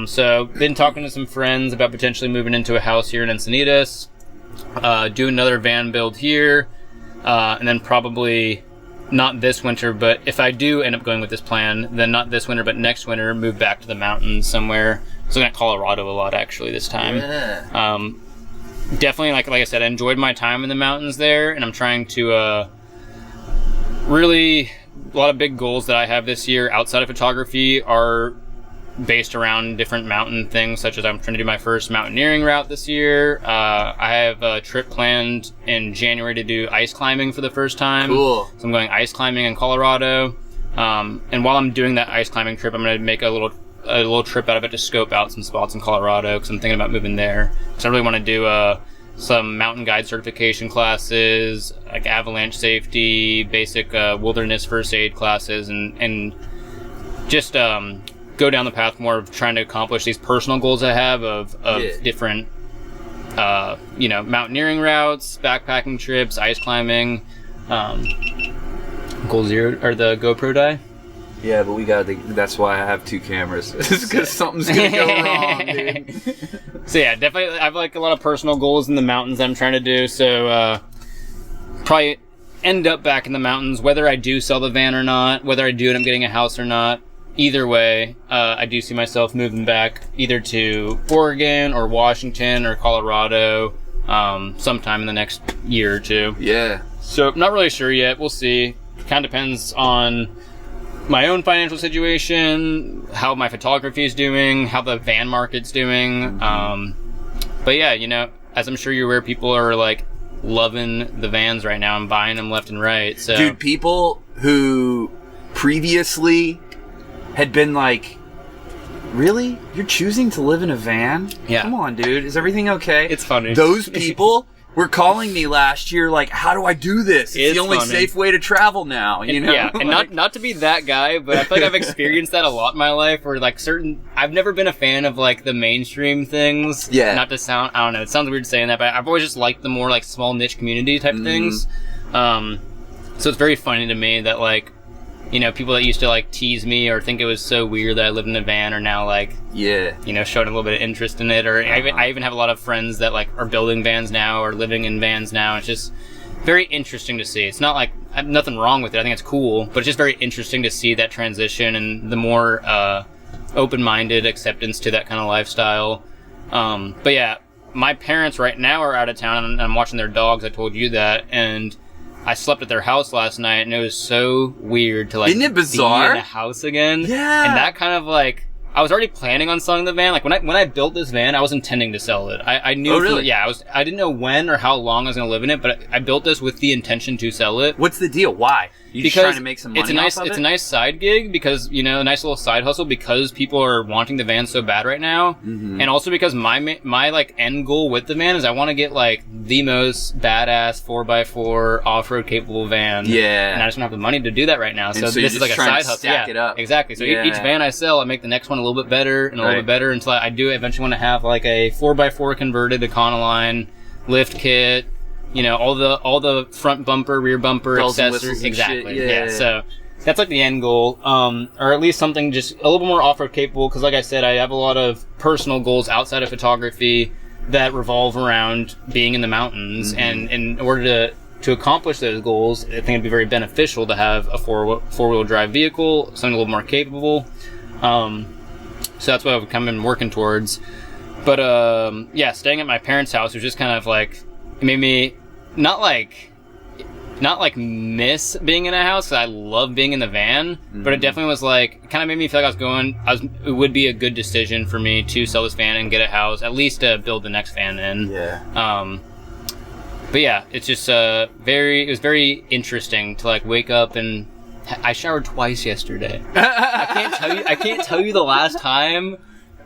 So been talking to some friends about potentially moving into a house here in Encinitas, do another van build here, and then probably not this winter, but if I do end up going with this plan, then not this winter, but next winter, move back to the mountains somewhere. So I'm at Colorado a lot actually this time. Yeah. Definitely, like I said, I enjoyed my time in the mountains there, and I'm trying to really, a lot of big goals that I have this year outside of photography are based around different mountain things, such as I'm trying to do my first mountaineering route this year. I have a trip planned in January to do ice climbing for the first time.
Cool.
So I'm going ice climbing in Colorado. And while I'm doing that ice climbing trip, I'm going to make a little trip out of it to scope out some spots in Colorado, because I'm thinking about moving there. So I really want to do some mountain guide certification classes, like avalanche safety, basic wilderness first aid classes, and just go down the path more of trying to accomplish these personal goals I have of different mountaineering routes, backpacking trips, ice climbing. Goal Zero or the GoPro die.
Yeah, but that's why I have 2 cameras. Because something's gonna go wrong, dude.
So yeah, definitely, I have like a lot of personal goals in the mountains I'm trying to do. So probably end up back in the mountains, whether I do sell the van or not, whether I do end up getting a house or not. Either way, I do see myself moving back either to Oregon or Washington or Colorado sometime in the next year or 2.
Yeah.
So not really sure yet. We'll see. Kind of depends on my own financial situation, how my photography is doing, how the van market's doing. But yeah, you know, as I'm sure you're aware, people are like loving the vans right now and buying them left and right. So,
dude, people who previously had been like, really? You're choosing to live in a van?
Yeah.
Come on, dude. Is everything okay?
It's funny.
Those people were calling me last year like, how do I do this? It's the only safe way to travel now, you know?
Yeah, and
like,
not to be that guy, but I feel like I've experienced that a lot in my life where like I've never been a fan of like the mainstream things.
Yeah.
Not to sound, I don't know, it sounds weird saying that, but I've always just liked the more like small niche community type things. So it's very funny to me that like, you know, people that used to like tease me or think it was so weird that I lived in a van are now like,
yeah, you
know, showing a little bit of interest in it. Or I even have a lot of friends that like are building vans now or living in vans now. It's just very interesting to see. It's not like nothing wrong with it. I think it's cool, but it's just very interesting to see that transition and the more open-minded acceptance to that kind of lifestyle. But yeah, my parents right now are out of town and I'm watching their dogs. I told you that. And I slept at their house last night, and it was so weird to like
Isn't it bizarre?
be in a house again.
Yeah,
and that kind of like I was already planning on selling the van. Like when I built this van, I was intending to sell it. I knew.
Oh, really?
I didn't know when or how long I was going to live in it, but I built this with the intention to sell it.
What's the deal? Why? You just trying to make some money off of it?
It's a nice side gig because, you know, a nice little side hustle because people are wanting the van so bad right now. And also because my like end goal with the van is I want to get like the most badass 4x4 off-road capable van.
Yeah.
And I just don't have the money to do that right now. So this is like a side hustle.
Stack it up.
Exactly. So each van I sell, I make the next one a little bit better and a little bit better until I do eventually want to have like a 4x4 converted Econoline lift kit. You know, all the front bumper, rear bumper, accessories. Exactly. Yeah. So that's like the end goal. Or at least something just a little bit more off-road capable. Cause like I said, I have a lot of personal goals outside of photography that revolve around being in the mountains. And in order to accomplish those goals, I think it'd be very beneficial to have a four-wheel drive vehicle, something a little more capable. So that's what I've kind of been working towards. But, yeah, staying at my parents' house was just kind of like, it made me not like miss being in a house, 'cause I love being in the van, but it definitely was like, it kind of made me feel like it would be a good decision for me to sell this van and get a house, at least to build the next van in.
Yeah.
But yeah, it's just, it was very interesting to like wake up and I showered twice yesterday. I can't tell you the last time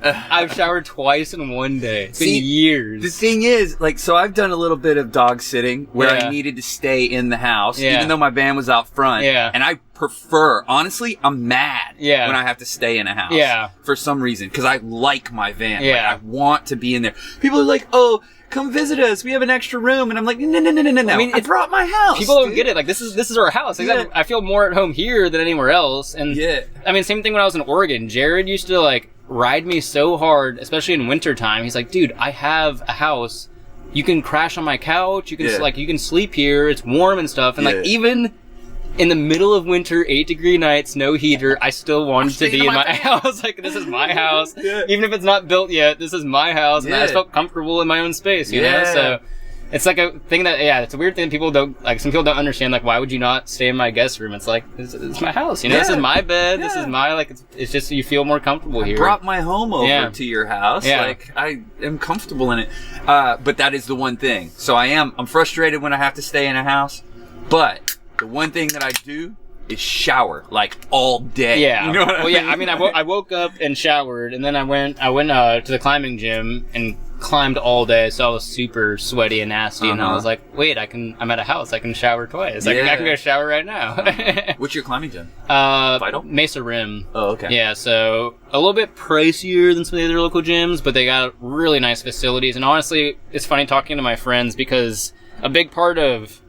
I've showered twice in one day. It's been years.
The thing is, like, so I've done a little bit of dog sitting where I needed to stay in the house, even though my van was out front.
Yeah.
And I prefer, honestly, I'm mad when I have to stay in a house.
Yeah.
For some reason. Because I like my van.
Yeah.
Like, I want to be in there. People are like, oh, come visit us. We have an extra room. And I'm like, no. I mean, I brought my house.
People don't get it. Like, this is our house. Like, I feel more at home here than anywhere else. And I mean, same thing when I was in Oregon. Jared used to, like, ride me so hard, especially in wintertime. He's like, dude, I have a house. You can crash on my couch. You can you can sleep here. It's warm and stuff. And like even in the middle of winter, 8-degree nights, no heater, I still wanted to be in my house. Like, this is my house. Even if it's not built yet, this is my house. And I just felt comfortable in my own space, you know? So it's like a thing that, it's a weird thing people don't, like, some people don't understand, like, why would you not stay in my guest room? It's like, it's my house, you know? This is my bed, this is my, like, it's just, you feel more comfortable here.
I brought my home over to your house. Like, I am comfortable in it. But that is the one thing. So I'm frustrated when I have to stay in a house, but the one thing that I do is shower, like, all day.
Yeah.
You know what I mean?
I mean, I woke up and showered, and then I went to the climbing gym and climbed all day, so I was super sweaty and nasty, and I was like, wait, I'm at a house, I can shower twice. I can go shower right now.
What's your climbing gym?
Vital? Mesa Rim.
Oh, okay.
Yeah, so a little bit pricier than some of the other local gyms, but they got really nice facilities, and honestly, it's funny talking to my friends, because a big part of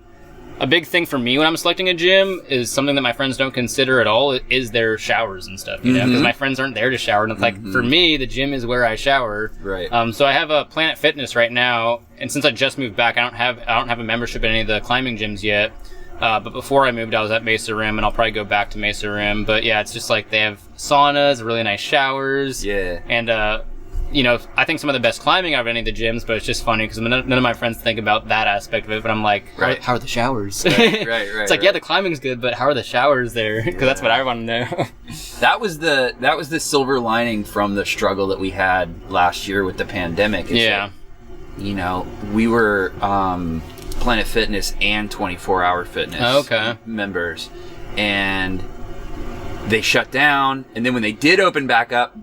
a big thing for me when I'm selecting a gym is something that my friends don't consider at all is their showers and stuff, you know, because my friends aren't there to shower. And it's like, for me, the gym is where I shower.
Right.
So I have a Planet Fitness right now, and since I just moved back, I don't have a membership at any of the climbing gyms yet. But before I moved, I was at Mesa Rim, and I'll probably go back to Mesa Rim. But yeah, it's just like they have saunas, really nice showers.
Yeah.
And, you know, I think some of the best climbing out of any of the gyms, but it's just funny because none of my friends think about that aspect of it. But I'm like, how are the showers?
Right.
It's like, yeah, the climbing's good, but how are the showers there? Because that's what I want to know.
That was the silver lining from the struggle that we had last year with the pandemic.
Yeah.
That, you know, we were Planet Fitness and 24-Hour Fitness members, and they shut down. And then when they did open back up,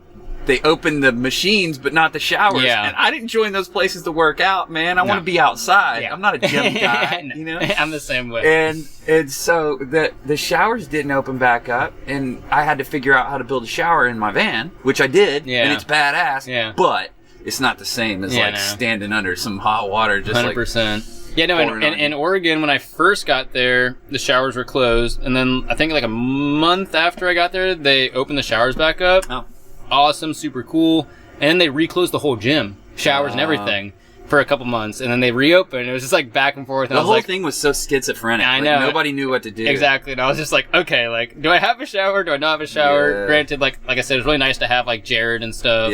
they opened the machines, but not the showers.
Yeah.
And I didn't join those places to work out, man. I want to be outside. Yeah. I'm not a gym guy,
no.
you know?
I'm the same way.
And so the showers didn't open back up, and I had to figure out how to build a shower in my van, which I did, and it's badass, but it's not the same as standing under some hot water, just
100%. Yeah, no, in Oregon, when I first got there, the showers were closed, and then I think like a month after I got there, they opened the showers back up.
Oh.
Awesome, super cool. And then they reclosed the whole gym, showers and everything, for a couple months. And then they reopened. It was just like back and forth. And
the whole thing was so schizophrenic.
I know.
Nobody knew what to do.
Exactly. And I was just like, okay, like, do I have a shower? Do I not have a shower? Yeah. Granted, like I said, it was really nice to have like Jared and stuff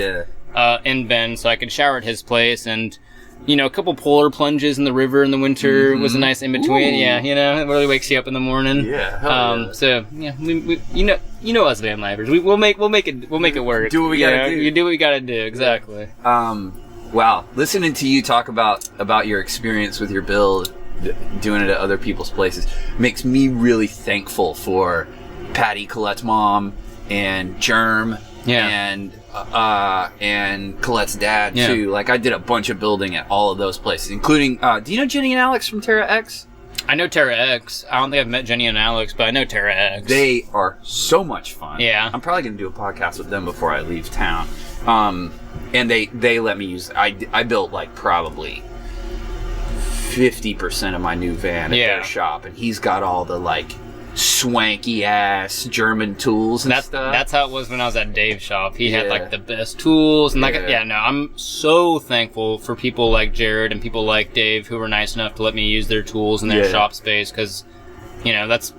in Ben, so I could shower at his place. And, you know, a couple polar plunges in the river in the winter was a nice in-between. Ooh. Yeah, you know, it really wakes you up in the morning.
Yeah.
So, yeah, we you know us van lifers. We'll make it work.
Do what we gotta do.
You do what you gotta do, exactly.
Wow. Listening to you talk about your experience with your build, doing it at other people's places, makes me really thankful for Patty, Colette's mom, and Germ, and Colette's dad too. Like, I did a bunch of building at all of those places, including, do you know Jenny and Alex from Terra X?
I know Terra X. I don't think I've met Jenny and Alex, but I know Terra X.
They are so much fun.
Yeah.
I'm probably going to do a podcast with them before I leave town. And they let me use, I built like probably 50% of my new van at their shop, and he's got all the like swanky ass German tools and stuff.
That's how it was when I was at Dave's shop. He had like the best tools, and like I'm so thankful for people like Jared and people like Dave who were nice enough to let me use their tools in their shop space, because, you know, that's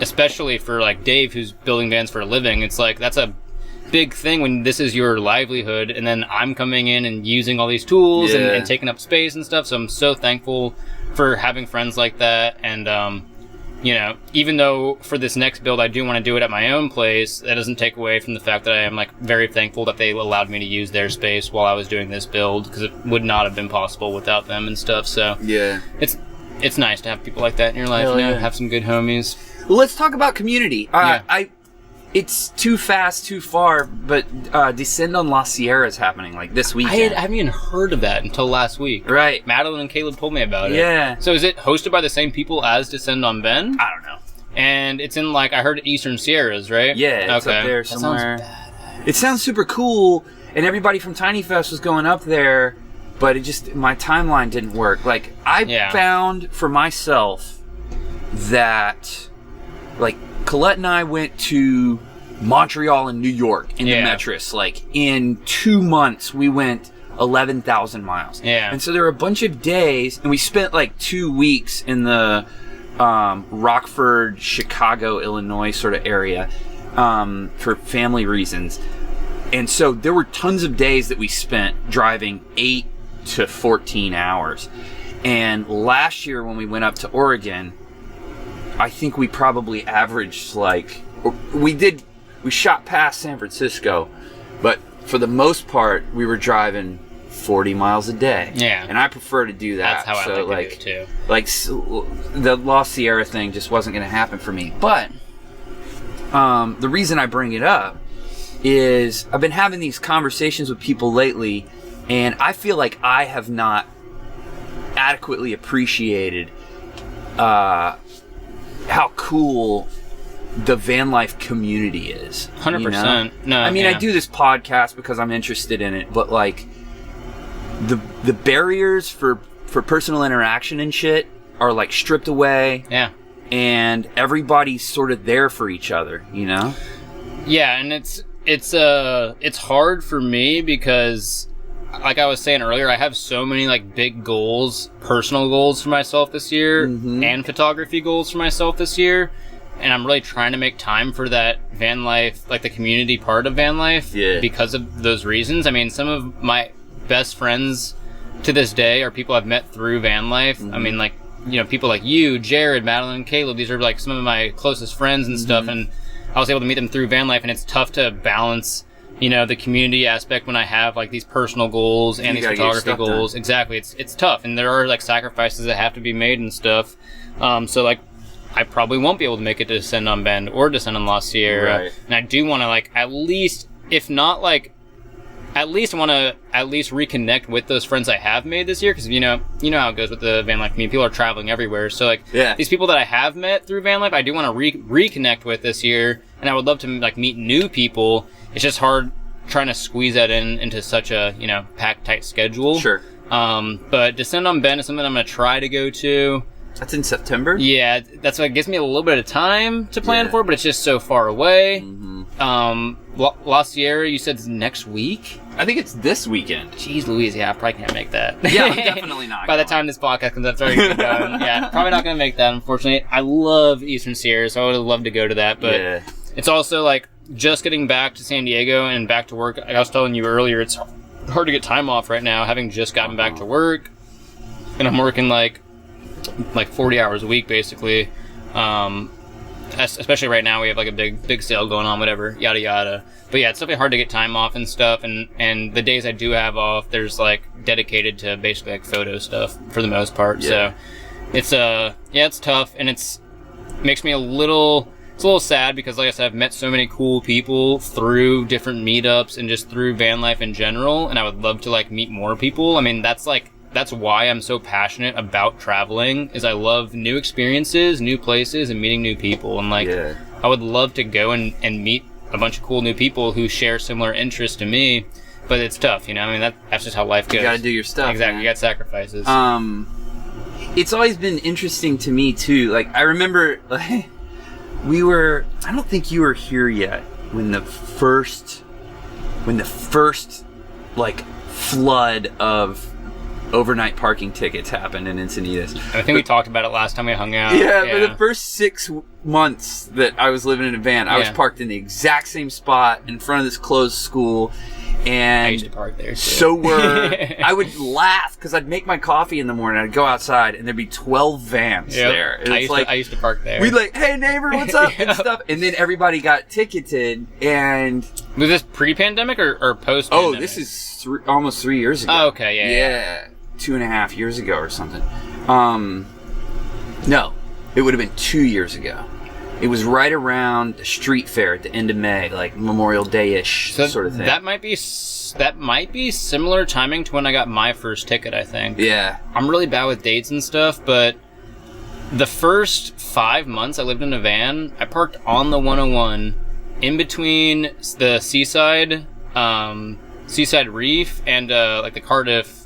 especially for like Dave who's building vans for a living. It's like that's a big thing when this is your livelihood, and then I'm coming in and using all these tools and taking up space and stuff. So I'm so thankful for having friends like that. And you know, even though for this next build I do want to do it at my own place, that doesn't take away from the fact that I am like very thankful that they allowed me to use their space while I was doing this build, because it would not have been possible without them and stuff. So it's nice to have people like that in your life. Have some good homies.
Well, let's talk about community. It's too fast, too far, but Descend on La Sierra is happening like this weekend.
I haven't even heard of that until last week.
Right.
Madeline and Caleb told me about it.
Yeah.
So is it hosted by the same people as Descend on Ben?
I don't know.
And it's in, like, I heard Eastern Sierras, right?
Yeah, it's up there somewhere. That sounds badass. It sounds super cool, and everybody from Tiny Fest was going up there, but my timeline didn't work. Like, I found for myself that, like, Colette and I went to Montreal and New York in the Metris. Like, in 2 months, we went 11,000 miles.
Yeah.
And so there were a bunch of days, and we spent like 2 weeks in the Rockford, Chicago, Illinois sort of area for family reasons. And so there were tons of days that we spent driving 8 to 14 hours. And last year when we went up to Oregon, I think we probably averaged like, we shot past San Francisco, but for the most part, we were driving 40 miles a day.
Yeah.
And I prefer to do that.
That's how I like to do it too.
Like, the La Sierra thing just wasn't going to happen for me. But the reason I bring it up is I've been having these conversations with people lately, and I feel like I have not adequately appreciated how cool the van life community is.
100%.
You know?
No,
I mean, I do this podcast because I'm interested in it, but like the barriers for personal interaction and shit are like stripped away.
Yeah.
And everybody's sort of there for each other, you know?
Yeah, and it's hard for me because, like I was saying earlier, I have so many like big goals, personal goals for myself this year, and photography goals for myself this year, and I'm really trying to make time for that van life, like the community part of van life, because of those reasons. I mean, some of my best friends to this day are people I've met through van life. I mean, like, you know, people like you, Jared, Madeline, Caleb, these are like some of my closest friends and stuff, and I was able to meet them through van life, and it's tough to balance, you know, the community aspect when I have like these personal goals and these photography goals. Done. Exactly. It's tough, and there are like sacrifices that have to be made and stuff. So like, I probably won't be able to make it to Descend on Bend or Descend on La Sierra.
Right.
And I do want to like, at least, if not like, at least want to reconnect with those friends I have made this year, because you know how it goes with the van life community. People are traveling everywhere, so like these people that I have met through van life, I do want to reconnect with this year, and I would love to like meet new people. It's just hard trying to squeeze that into such a, you know, packed tight schedule.
Sure.
But Descend on Bend is something I'm going to try to go to.
That's in September?
Yeah, that's what gives me a little bit of time to plan for, but it's just so far away. La Sierra, you said next week?
I think it's this weekend.
Jeez Louise, yeah, I probably can't make that.
Yeah, I'm definitely not.
By the time this podcast comes up, it's already been done. Yeah, probably not going to make that, unfortunately. I love Eastern Sierra, so I would have loved to go to that, but it's also like just getting back to San Diego and back to work. Like I was telling you earlier, it's hard to get time off right now, having just gotten back to work, and I'm working like 40 hours a week, basically. Especially right now, we have like a big sale going on, whatever, yada yada. But yeah, it's definitely hard to get time off and stuff. And the days I do have off, there's like dedicated to basically like photo stuff for the most part. So it's it's tough, and makes me a little sad because, like I said, I've met so many cool people through different meetups and just through van life in general, and I would love to like meet more people. I mean, that's why I'm so passionate about traveling, is I love new experiences, new places, and meeting new people. And like, I would love to go and meet a bunch of cool new people who share similar interests to me, but it's tough, you know? I mean, that's just how life goes.
You gotta do your stuff.
Exactly,
man.
You got sacrifices.
It's always been interesting to me too. Like, I remember, like, I don't think you were here yet when the first like flood of overnight parking tickets happened in Encinitas.
I think we talked about it last time we hung out.
Yeah, but the first 6 months that I was living in a van, I was parked in the exact same spot in front of this closed school. And
I used to park there too.
So I would laugh because I'd make my coffee in the morning. I'd go outside and there'd be 12 vans there. And
I used to park there.
We'd like, hey neighbor, what's up? And stuff. And then everybody got ticketed. And
was this pre-pandemic or post-pandemic?
Oh, this is almost 3 years ago.
Oh, okay,
yeah. 2.5 years ago or something. No, it would have been 2 years ago. It was right around the street fair at the end of May, like Memorial Day-ish sort of thing.
That might be similar timing to when I got my first ticket, I think.
Yeah.
I'm really bad with dates and stuff, but the first 5 months I lived in a van, I parked on the 101 in between the Seaside Reef and like the Cardiff,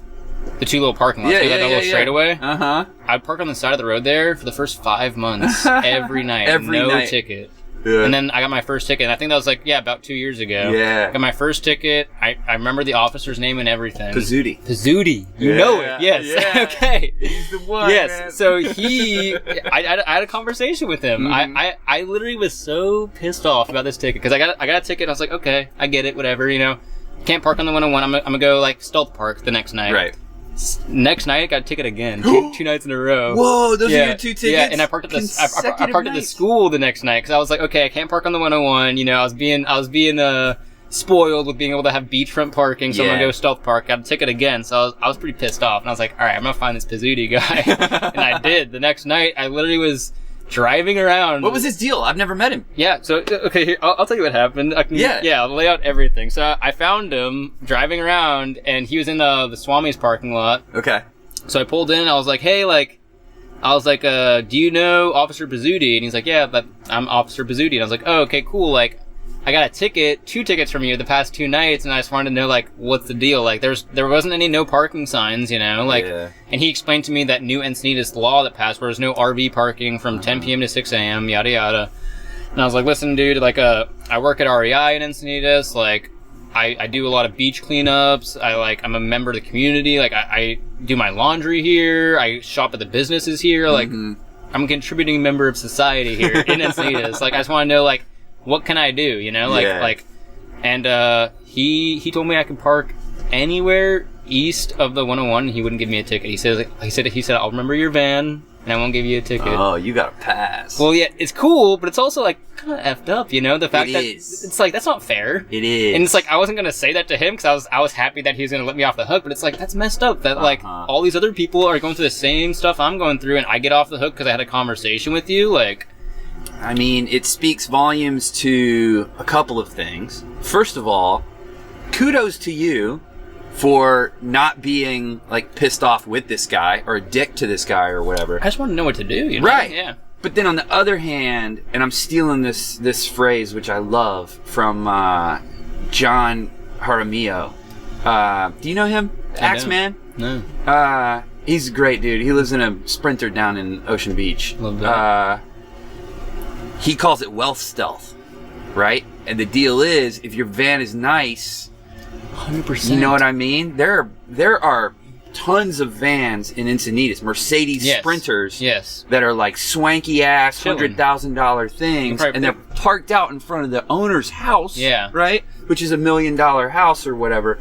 the two little parking lots. That little straightaway.
Uh-huh.
I'd park on the side of the road there for the first 5 months, every night. No ticket. Yeah. And then I got my first ticket, and I think that was like, about 2 years ago.
Yeah.
Got my first ticket. I remember the officer's name and everything.
Pizzuti.
You know it. Yes.
Yeah.
Okay.
He's the one.
Yes.
Man.
So I had a conversation with him.
Mm-hmm.
I literally was so pissed off about this ticket because I got a ticket and I was like, okay, I get it, whatever, you know. Can't park on the 101. I'm gonna go like stealth park the next night.
Right.
Next night, I got a ticket again. two nights in a row.
Whoa, those are your 2 tickets?
Yeah, and I parked at the school the next night because I was like, okay, I can't park on the 101. You know, I was being spoiled with being able to have beachfront parking, so I'm gonna go stealth park. Got a ticket again, so I was pretty pissed off, and I was like, all right, I'm gonna find this Pizzuti guy, and I did. The next night, I literally was driving around.
What was his deal? I've never met him.
Yeah, so, okay, here, I'll tell you what happened. I'll lay out everything. So I found him driving around, and he was in the Swami's parking lot.
Okay.
So I pulled in, I was like, hey, do you know Officer Pizzuti? And he's like, yeah, but I'm Officer Pizzuti. And I was like, oh, okay, cool. Like, I got a ticket, 2 tickets from you the past 2 nights, and I just wanted to know, like, what's the deal? Like, there wasn't any no parking signs, you know? Like, and he explained to me that new Encinitas law that passed, where there's no RV parking from 10 p.m. to 6 a.m., yada yada. And I was like, listen, dude, like, I work at REI in Encinitas, like, I do a lot of beach cleanups. I'm a member of the community. Like, I do my laundry here. I shop at the businesses here. Like, I'm a contributing member of society here in Encinitas. Like, I just want to know, like, what can I do? You know, and he told me I could park anywhere east of the 101. He wouldn't give me a ticket. He said, I'll remember your van and I won't give you a ticket.
Oh, you got a pass.
Well, yeah, it's cool, but it's also, like, kind of effed up, you know? The fact that it's like, that's not fair.
It is.
And it's like, I wasn't going to say that to him because I was happy that he was going to let me off the hook, but it's like, that's messed up that, like, all these other people are going through the same stuff I'm going through and I get off the hook because I had a conversation with you, like...
I mean, it speaks volumes to a couple of things. First of all, kudos to you for not being, like, pissed off with this guy or a dick to this guy or whatever.
I just want to know what to do, you know?
Right.
Yeah.
But then on the other hand, and I'm stealing this phrase, which I love, from John Jaramillo. Do you know him? Axeman?
No.
He's a great dude. He lives in a Sprinter down in Ocean Beach.
Love that.
He calls it wealth stealth, right? And the deal is, if your van is nice,
100%.
you know what I mean? There are tons of vans in Encinitas, Mercedes Sprinters, that are like swanky ass $100,000 things, and they're parked out in front of the owner's house, right? Which is $1 million house or whatever.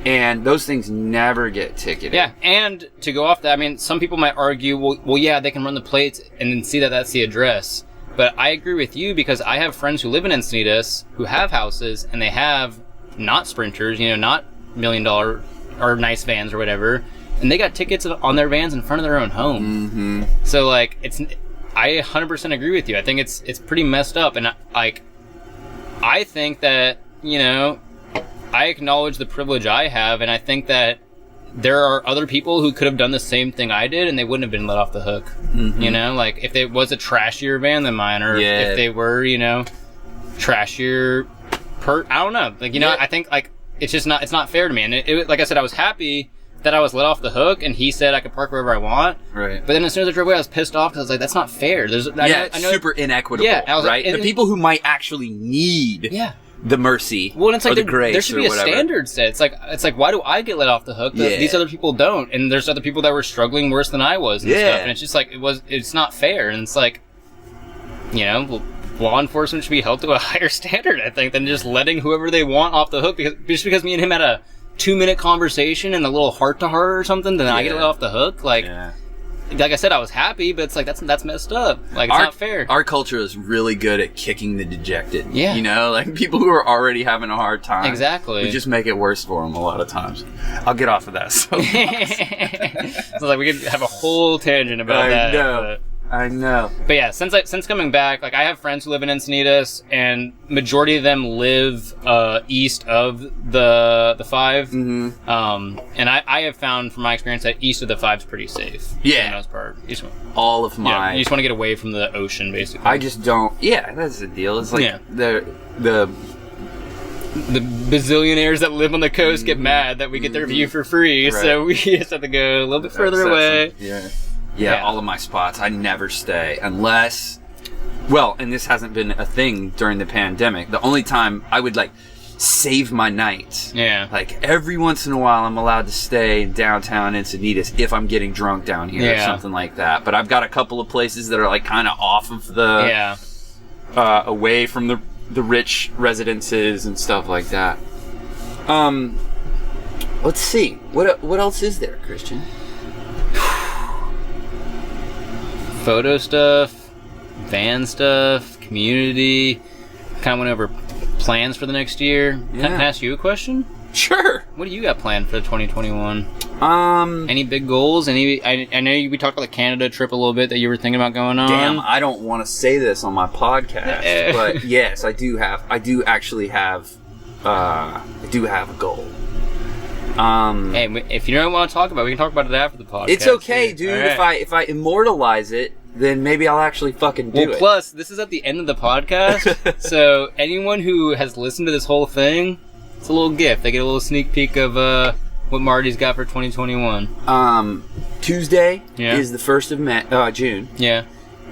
And those things never get ticketed.
Yeah, and to go off that, I mean, some people might argue, well, yeah, they can run the plates and then see that that's the address. But I agree with you because I have friends who live in Encinitas who have houses and they have not Sprinters, you know, not $1 million or nice vans or whatever, and they got tickets on their vans in front of their own home. So, like, I 100% agree with you. I think it's pretty messed up, and I think that, you know, I acknowledge the privilege I have, and I think that there are other people who could have done the same thing I did, and they wouldn't have been let off the hook. You know, like, if it was a trashier van than mine, or if they were, you know, trashier I don't know. Like, you know, I think, like, it's not fair to me. And it, like I said, I was happy that I was let off the hook, and he said I could park wherever I want. Right. But then as soon as I drove away, I was pissed off because I was like, that's not fair.
It's super inequitable, right? The people who might actually need... the mercy,
well, and it's like
the grace,
there should be a standard set. It's like, why do I get let off the hook? These other people don't, and there's other people that were struggling worse than I was, and stuff. And it's just like it's not fair, and it's like, you know, law enforcement should be held to a higher standard, I think, than just letting whoever they want off the hook. Because me and him had a 2-minute conversation and a little heart to heart or something, then I get let off the hook, like. Like I said, I was happy, but it's like that's messed up. Like, it's not fair.
Our culture is really good at kicking the dejected. Yeah. You know, like, people who are already having a hard time.
Exactly.
We just make it worse for them a lot of times. I'll get off of that. So
like, we could have a whole tangent about that.
I know.
But yeah, since coming back, like, I have friends who live in Encinitas, and majority of them live east of the 5. And I have found from my experience that east of the 5 is pretty safe. For the most part.
All of my...
you just want to get away from the ocean, basically.
I just don't... Yeah, that's the deal. It's like the
bazillionaires that live on the coast get mad that we get their view for free, so we just have to go a little bit further away.
Yeah, all of my spots, I never stay unless, well, and this hasn't been a thing during the pandemic. The only time I would, like, save my night. Like, every once in a while I'm allowed to stay in downtown Encinitas if I'm getting drunk down here or something like that. But I've got a couple of places that are, like, kind of off of the, away from the rich residences and stuff like that. Let's see. What else is there, Christian?
Photo stuff, van stuff, community. Kind of went over plans for the next year. Can I ask you a question?
Sure.
What do you got planned for 2021? Any big goals? I know we talked about the Canada trip a little bit that you were thinking about going on.
Damn, I don't want to say this on my podcast, but yes, I do actually have a goal.
Hey, if you don't want to talk about it, we can talk about it after the podcast.
It's okay, dude. Right. If I immortalize it, then maybe I'll actually fucking do it.
Plus, this is at the end of the podcast, so anyone who has listened to this whole thing, it's a little gift. They get a little sneak peek of what Marty's got for 2021.
Tuesday is the 1st of June.
Yeah.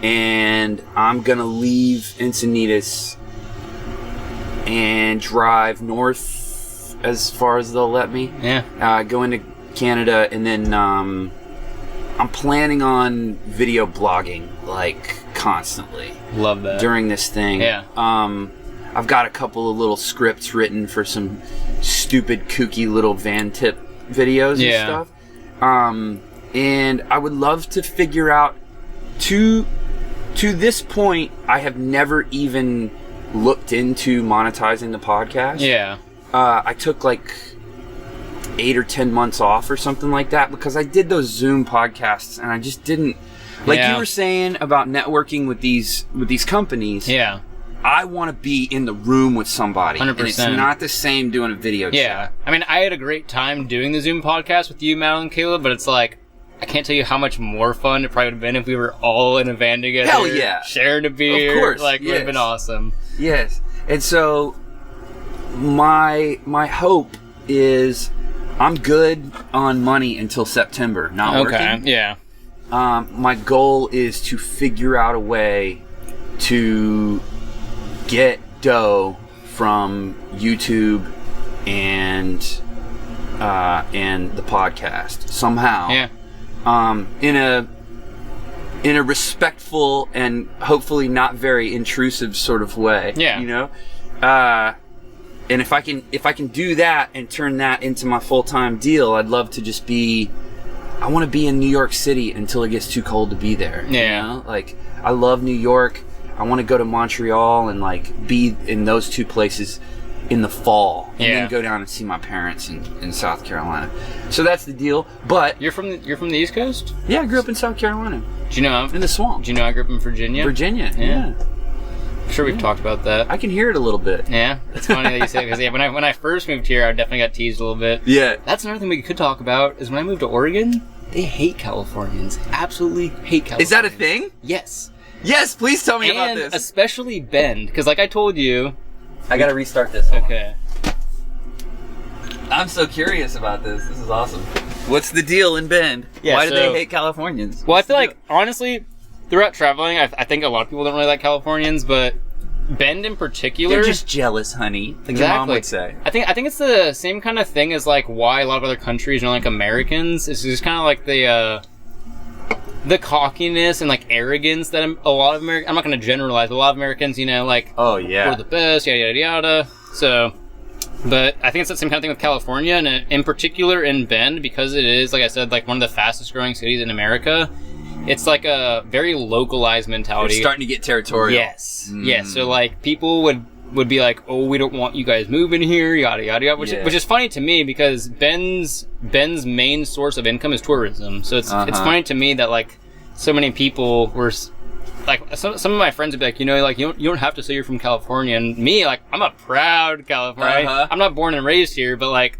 And I'm gonna leave Encinitas and drive north as far as they'll let me.
Yeah.
Go into Canada, and then I'm planning on video blogging like constantly.
Love that.
During this thing.
Yeah.
I've got a couple of little scripts written for some stupid kooky little van tip videos and stuff. And I would love to figure out to this point, I have never even looked into monetizing the podcast.
Yeah.
I took like 8 or 10 months off or something like that because I did those Zoom podcasts and I just didn't like you were saying about networking with these companies.
Yeah.
I want to be in the room with somebody.
100%.
And it's not the same doing a video chat.
Yeah. I mean, I had a great time doing the Zoom podcast with you, Madeline and Caleb, but it's like, I can't tell you how much more fun it probably would have been if we were all in a van together.
Hell yeah.
Sharing a beer.
Of course.
Like, it would have been awesome.
Yes. And so, my hope is I'm good on money until September, not working.
Okay, yeah.
My goal is to figure out a way to get dough from YouTube and the podcast somehow.
Yeah.
In a respectful and hopefully not very intrusive sort of way.
Yeah.
You know? And if I can do that and turn that into my full-time deal, I'd love to just I want to be in New York City until it gets too cold to be there.
Yeah.
You know? Like, I love New York. I want to go to Montreal and like be in those two places in the fall, and then go down and see my parents in South Carolina. So that's the deal. But
you're from the East Coast?
Yeah, I grew up in South Carolina.
Do you know
in the swamp?
Do you know I grew up in Virginia?
Virginia, yeah.
I'm sure we've talked about that.
I can hear it a little bit.
Yeah, it's funny that you say it because when I first moved here, I definitely got teased a little bit.
Yeah,
that's another thing we could talk about is when I moved to Oregon, they hate Californians. Absolutely hate Californians.
Is that a thing?
Yes.
Yes, please tell me about this.
And especially Bend, because like I told you,
I gotta restart this.
Okay.
I'm so curious about this. This is awesome. What's the deal in Bend?
Yeah,
Why do they hate Californians?
Well, I feel like, honestly, throughout traveling, I think a lot of people don't really like Californians, but Bend in particular...
They're just jealous, honey. Like your mom would say.
I think it's the same kind of thing as like why a lot of other countries don't like Americans. It's just kind of like the cockiness and like arrogance that a lot of Americans... I'm not going to generalize, but a lot of Americans, you know, like...
Oh, yeah.
We're the best, yada, yada, yada. So... But I think it's the same kind of thing with California, and in particular in Bend, because it is, like I said, like one of the fastest growing cities in America. It's like a very localized mentality.
It's starting to get territorial.
Yes. Yes. So like people would be like, oh, we don't want you guys moving here, yada yada yada, which is funny to me because Bend's main source of income is tourism. So it's funny to me that like so many people were like some of my friends would be like, you know, like you don't have to say you're from California, and me, like, I'm a proud Californian. I'm not born and raised here, but like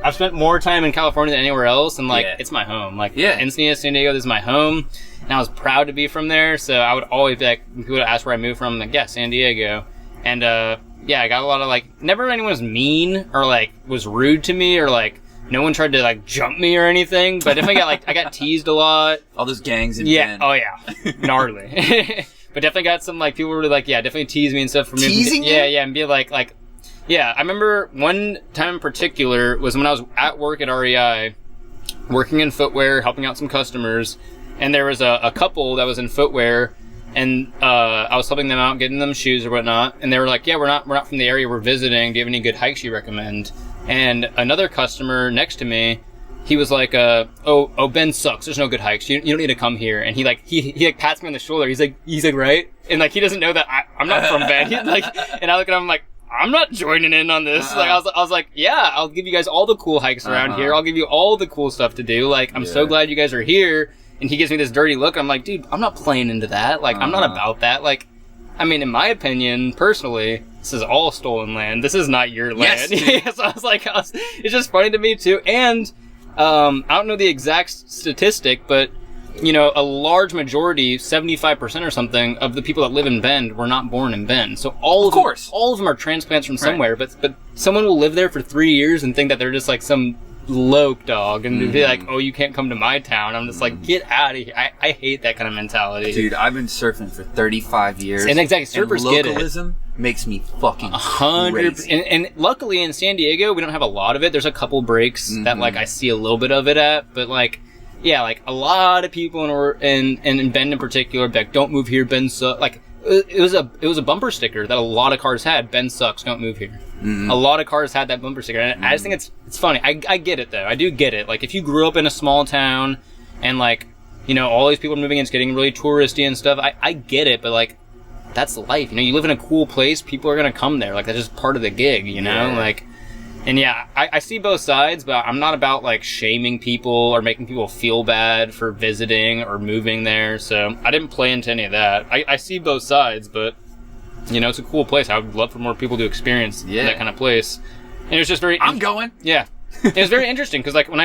I've spent more time in California than anywhere else, and like it's my home. Like Encinitas, San Diego, this is my home, and I was proud to be from there. So I would always be like, people would ask where I moved from, I'm like, San Diego. And I got a lot of like, never anyone was mean or like was rude to me or like no one tried to like jump me or anything, but definitely I got teased a lot.
All those gangs in
Bend. Oh yeah, gnarly. But definitely got some like people were like, definitely tease me and stuff for me.
Teasing you?
Yeah, and be like. Yeah, I remember one time in particular was when I was at work at REI, working in footwear, helping out some customers, and there was a couple that was in footwear, and I was helping them out, getting them shoes or whatnot, and they were like, we're not from the area, we're visiting, do you have any good hikes you recommend? And another customer next to me, he was like, oh, Bend sucks, there's no good hikes, you don't need to come here. And he pats me on the shoulder, he's like, right? And like, he doesn't know that I'm not from Bend. And I look at him like, I'm not joining in on this. Like, I was like, I'll give you guys all the cool hikes around here. I'll give you all the cool stuff to do. Like, I'm so glad you guys are here. And he gives me this dirty look. I'm like, dude, I'm not playing into that. Like, I'm not about that. Like, I mean, in my opinion, personally, this is all stolen land. This is not your land. Yes. So I was like, it's just funny to me too. And, I don't know the exact statistic, but a large majority, 75% or something, of the people that live in Bend were not born in Bend. So all of them are transplants from somewhere, but someone will live there for 3 years and think that they're just like some loke dog and be like, oh, you can't come to my town. I'm just like, get out of here. I hate that kind of mentality.
Dude, I've been surfing for 35 years.
And exactly, surfers get it.
Localism makes me fucking
100%.
crazy.
And luckily in San Diego, we don't have a lot of it. There's a couple breaks that like I see a little bit of it at, but like, yeah, like a lot of people in Bend in particular, like, don't move here, Bend sucks. Like, it was a bumper sticker that a lot of cars had. Bend sucks, don't move here. A lot of cars had that bumper sticker, and I just think it's funny. I get it though. I do get it. Like, if you grew up in a small town and like, all these people moving in, it's getting really touristy and stuff. I get it, but like, that's life. You live in a cool place, people are gonna come there. Like, that's just part of the gig,
Yeah.
Like. And yeah, I see both sides, but I'm not about like shaming people or making people feel bad for visiting or moving there. So I didn't play into any of that. I see both sides, but it's a cool place. I would love for more people to experience that kind of place. And it was just very.
I'm going.
Yeah, it was very interesting because like when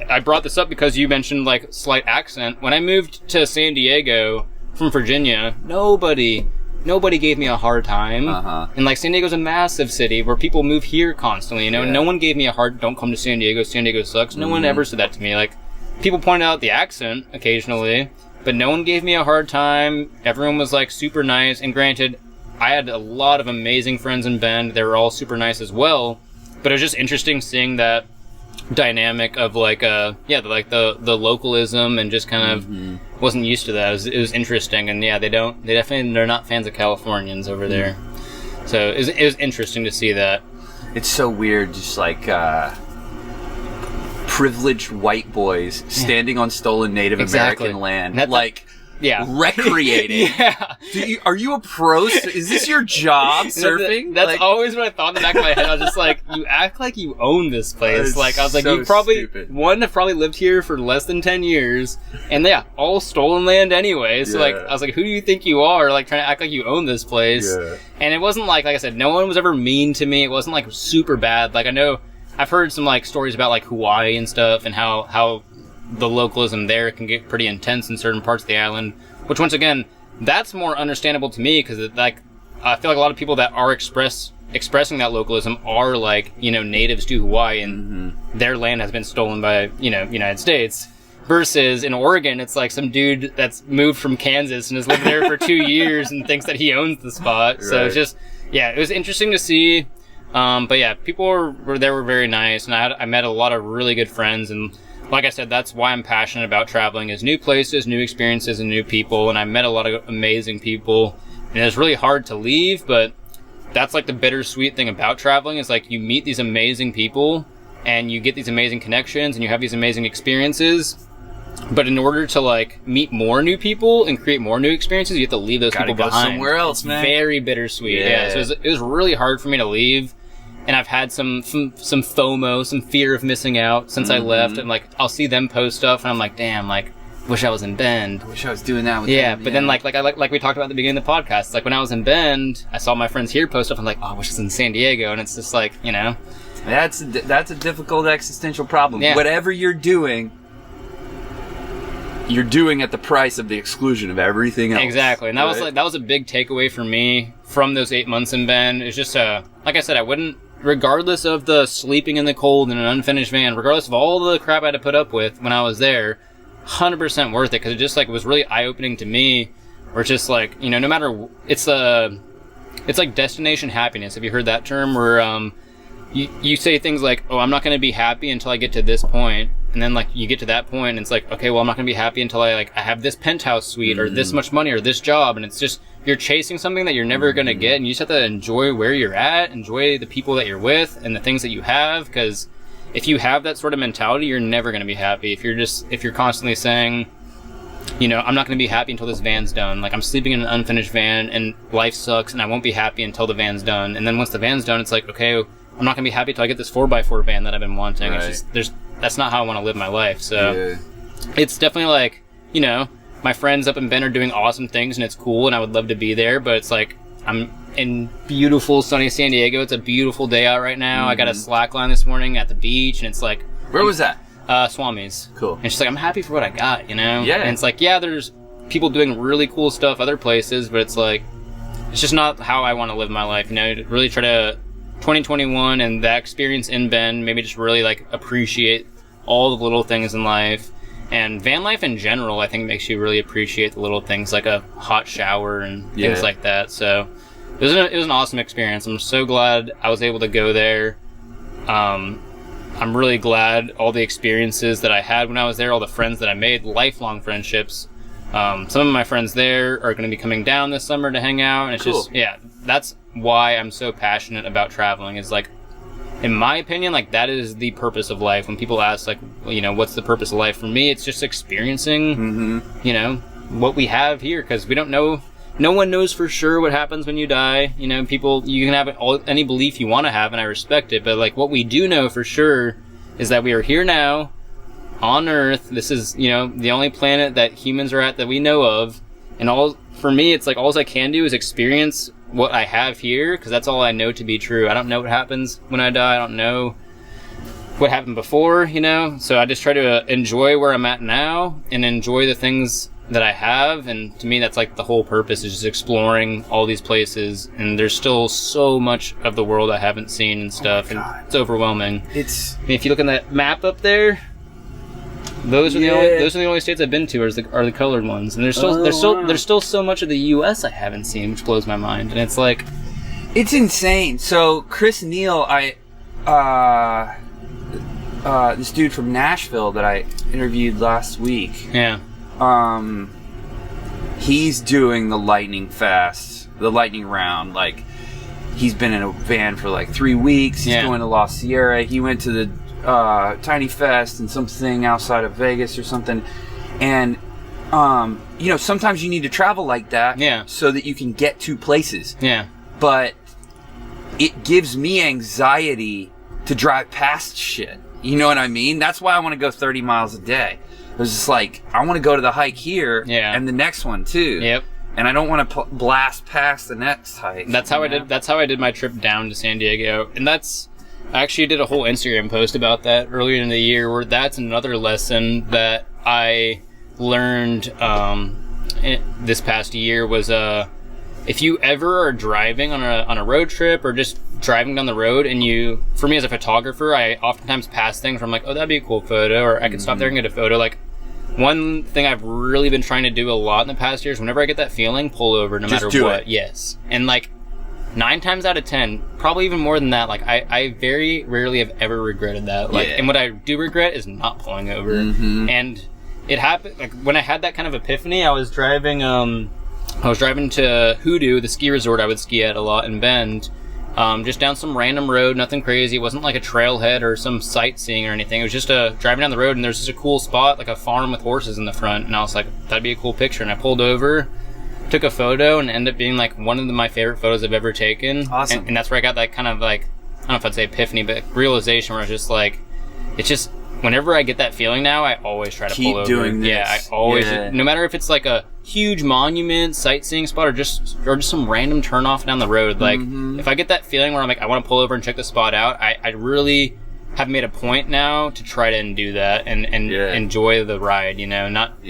I brought this up because you mentioned like slight accent. When I moved to San Diego from Virginia, nobody gave me a hard time. And like, San Diego's a massive city where people move here constantly, No one gave me a hard, don't come to San Diego sucks. No one ever said that to me. Like, people pointed out the accent occasionally, but no one gave me a hard time. Everyone was like super nice. And granted, I had a lot of amazing friends in Bend. They were all super nice as well. But it was just interesting seeing that dynamic of like the localism, and just kind of wasn't used to that. It was interesting, and they're not fans of Californians over there. So it was interesting to see that.
It's so weird, just like privileged white boys standing on stolen Native American land, recreating. Are you a pro? Is this your job, surfing?
That's always what I thought in the back of my head. I was just like, you act like you own this place. Like, I was like,
so
you probably
stupid.
have probably lived here for less than 10 years, and all stolen land anyway. So like, I was like, who do you think you are? Like, trying to act like you own this place.
Yeah.
And it wasn't like I said, no one was ever mean to me. It wasn't like super bad. Like, I know I've heard some like stories about like Hawaii and stuff, and how the localism there can get pretty intense in certain parts of the island, which once again, that's more understandable to me, because like, I feel like a lot of people that are expressing that localism are like, natives to Hawaii, and their land has been stolen by, United States, versus in Oregon, it's like some dude that's moved from Kansas and has lived there for 2 years and thinks that he owns the spot. Right. So it's just, it was interesting to see. But yeah, people were very nice, and I met a lot of really good friends, and like I said, that's why I'm passionate about traveling, is new places, new experiences, and new people. And I met a lot of amazing people, and it was really hard to leave, but that's like the bittersweet thing about traveling, is like, you meet these amazing people and you get these amazing connections and you have these amazing experiences. But in order to like meet more new people and create more new experiences, you have to leave those people behind.
Gotta go somewhere else, man.
Very bittersweet. Yeah. So it was really hard for me to leave. And I've had some FOMO, some fear of missing out since I left. And like, I'll see them post stuff, and I'm like, damn, like, wish I was in Bend.
I wish I was doing that with
them. But then like we talked about at the beginning of the podcast, like when I was in Bend, I saw my friends here post stuff. I'm like, oh, I wish I was in San Diego. And it's just like,
That's a difficult existential problem.
Yeah.
Whatever you're doing at the price of the exclusion of everything else.
Exactly. And that was a big takeaway for me from those 8 months in Bend. It's just like I said, I wouldn't, regardless of the sleeping in the cold in an unfinished van, regardless of all the crap I had to put up with when I was there, 100% worth it, because it just like was really eye-opening to me. Where it's just like, no matter, it's like destination happiness. Have you heard that term? Where you say things like, oh, I'm not going to be happy until I get to this point. And then like you get to that point and it's like, okay, well, I'm not going to be happy until I have this penthouse suite or this much money or this job. And it's just, you're chasing something that you're never going to get. And you just have to enjoy where you're at, enjoy the people that you're with and the things that you have. Because if you have that sort of mentality, you're never going to be happy. If you're constantly saying, I'm not going to be happy until this van's done. Like, I'm sleeping in an unfinished van and life sucks and I won't be happy until the van's done. And then once the van's done, it's like, okay, I'm not going to be happy until I get this 4x4 van that I've been wanting. Right. It's just, that's not how I want to live my life. So it's definitely like, my friends up in Bend are doing awesome things and it's cool and I would love to be there, but it's like, I'm in beautiful sunny San Diego. It's a beautiful day out right now. I got a slack line this morning at the beach and it's like...
Where was that?
Swami's.
Cool.
And she's like, I'm happy for what I got, you know?
Yeah.
And it's like, yeah, there's people doing really cool stuff other places, but it's like, it's just not how I want to live my life, you know? Really try to, 2021 and that experience in Bend, maybe just really, like, appreciate all the little things in life. And van life in general, I think, makes you really appreciate the little things, like a hot shower and things like that. So it was an awesome experience. I'm so glad I was able to go there. I'm really glad all the experiences that I had when I was there, all the friends that I made, lifelong friendships. Some of my friends there are going to be coming down this summer to hang out. And it's just, that's why I'm so passionate about traveling, is like, in my opinion, like, that is the purpose of life. When people ask, like, you know, what's the purpose of life? For me, it's just experiencing, you know, what we have here, because we don't know. No one knows for sure what happens when you die. You know, people, you can have any belief you want to have, and I respect it. But, like, what we do know for sure is that we are here now on Earth. This is, you know, the only planet that humans are at that we know of. And for me, it's like, all I can do is experience what I have here, because that's all I know to be true. I don't know what happens when I die. I don't know what happened before, you know? So I just try to enjoy where I'm at now and enjoy the things that I have. And to me, that's like the whole purpose, is just exploring all these places. And there's still so much of the world I haven't seen and stuff. And it's overwhelming. If you look at that map up there, those are the only states I've been to are the colored ones, and there's still so much of the U.S. I haven't seen, which blows my mind. And it's like,
it's insane. So Chris Neal, this dude from Nashville that I interviewed last week.
Yeah.
He's doing the lightning round. Like, he's been in a van for like 3 weeks. He's going to La Sierra. He went to the Tiny Fest and something outside of Vegas or something. And, you know, sometimes you need to travel like that so that you can get to places.
Yeah.
But it gives me anxiety to drive past shit. You know what I mean? That's why I want to go 30 miles a day. It was just like, I want to go to the hike here and the next one too.
Yep.
And I don't want to blast past the next hike.
That's how I did my trip down to San Diego. And I actually did a whole Instagram post about that earlier in the year, where that's another lesson that I learned this past year was, if you ever are driving on a road trip or just driving down the road, and for me as a photographer, I oftentimes pass things where I'm like, oh, that'd be a cool photo, or I could stop there and get a photo. Like, one thing I've really been trying to do a lot in the past years, whenever I get that feeling, pull over no matter what. Yes. And like, 9 times out of 10, probably even more than that, like, I very rarely have ever regretted that. Like, and what I do regret is not pulling over. And it happened, like, when I had that kind of epiphany, I was driving to Hoodoo, the ski resort I would ski at a lot in Bend, just down some random road, nothing crazy. It wasn't like a trailhead or some sightseeing or anything. It was just driving down the road, and there's just a cool spot, like a farm with horses in the front, and I was like, that'd be a cool picture. And I pulled over, took a photo, and it ended up being like one of my favorite photos I've ever taken.
Awesome.
And that's where I got that kind of like, I don't know if I'd say epiphany, but realization, where it's just like, it's just, whenever I get that feeling now, I always try to pull over. Keep doing this. Yeah, I always, no matter if it's like a huge monument, sightseeing spot, or just some random turnoff down the road. Like, if I get that feeling where I'm like, I want to pull over and check the spot out, I really have made a point now to try to do that and enjoy the ride, you know, not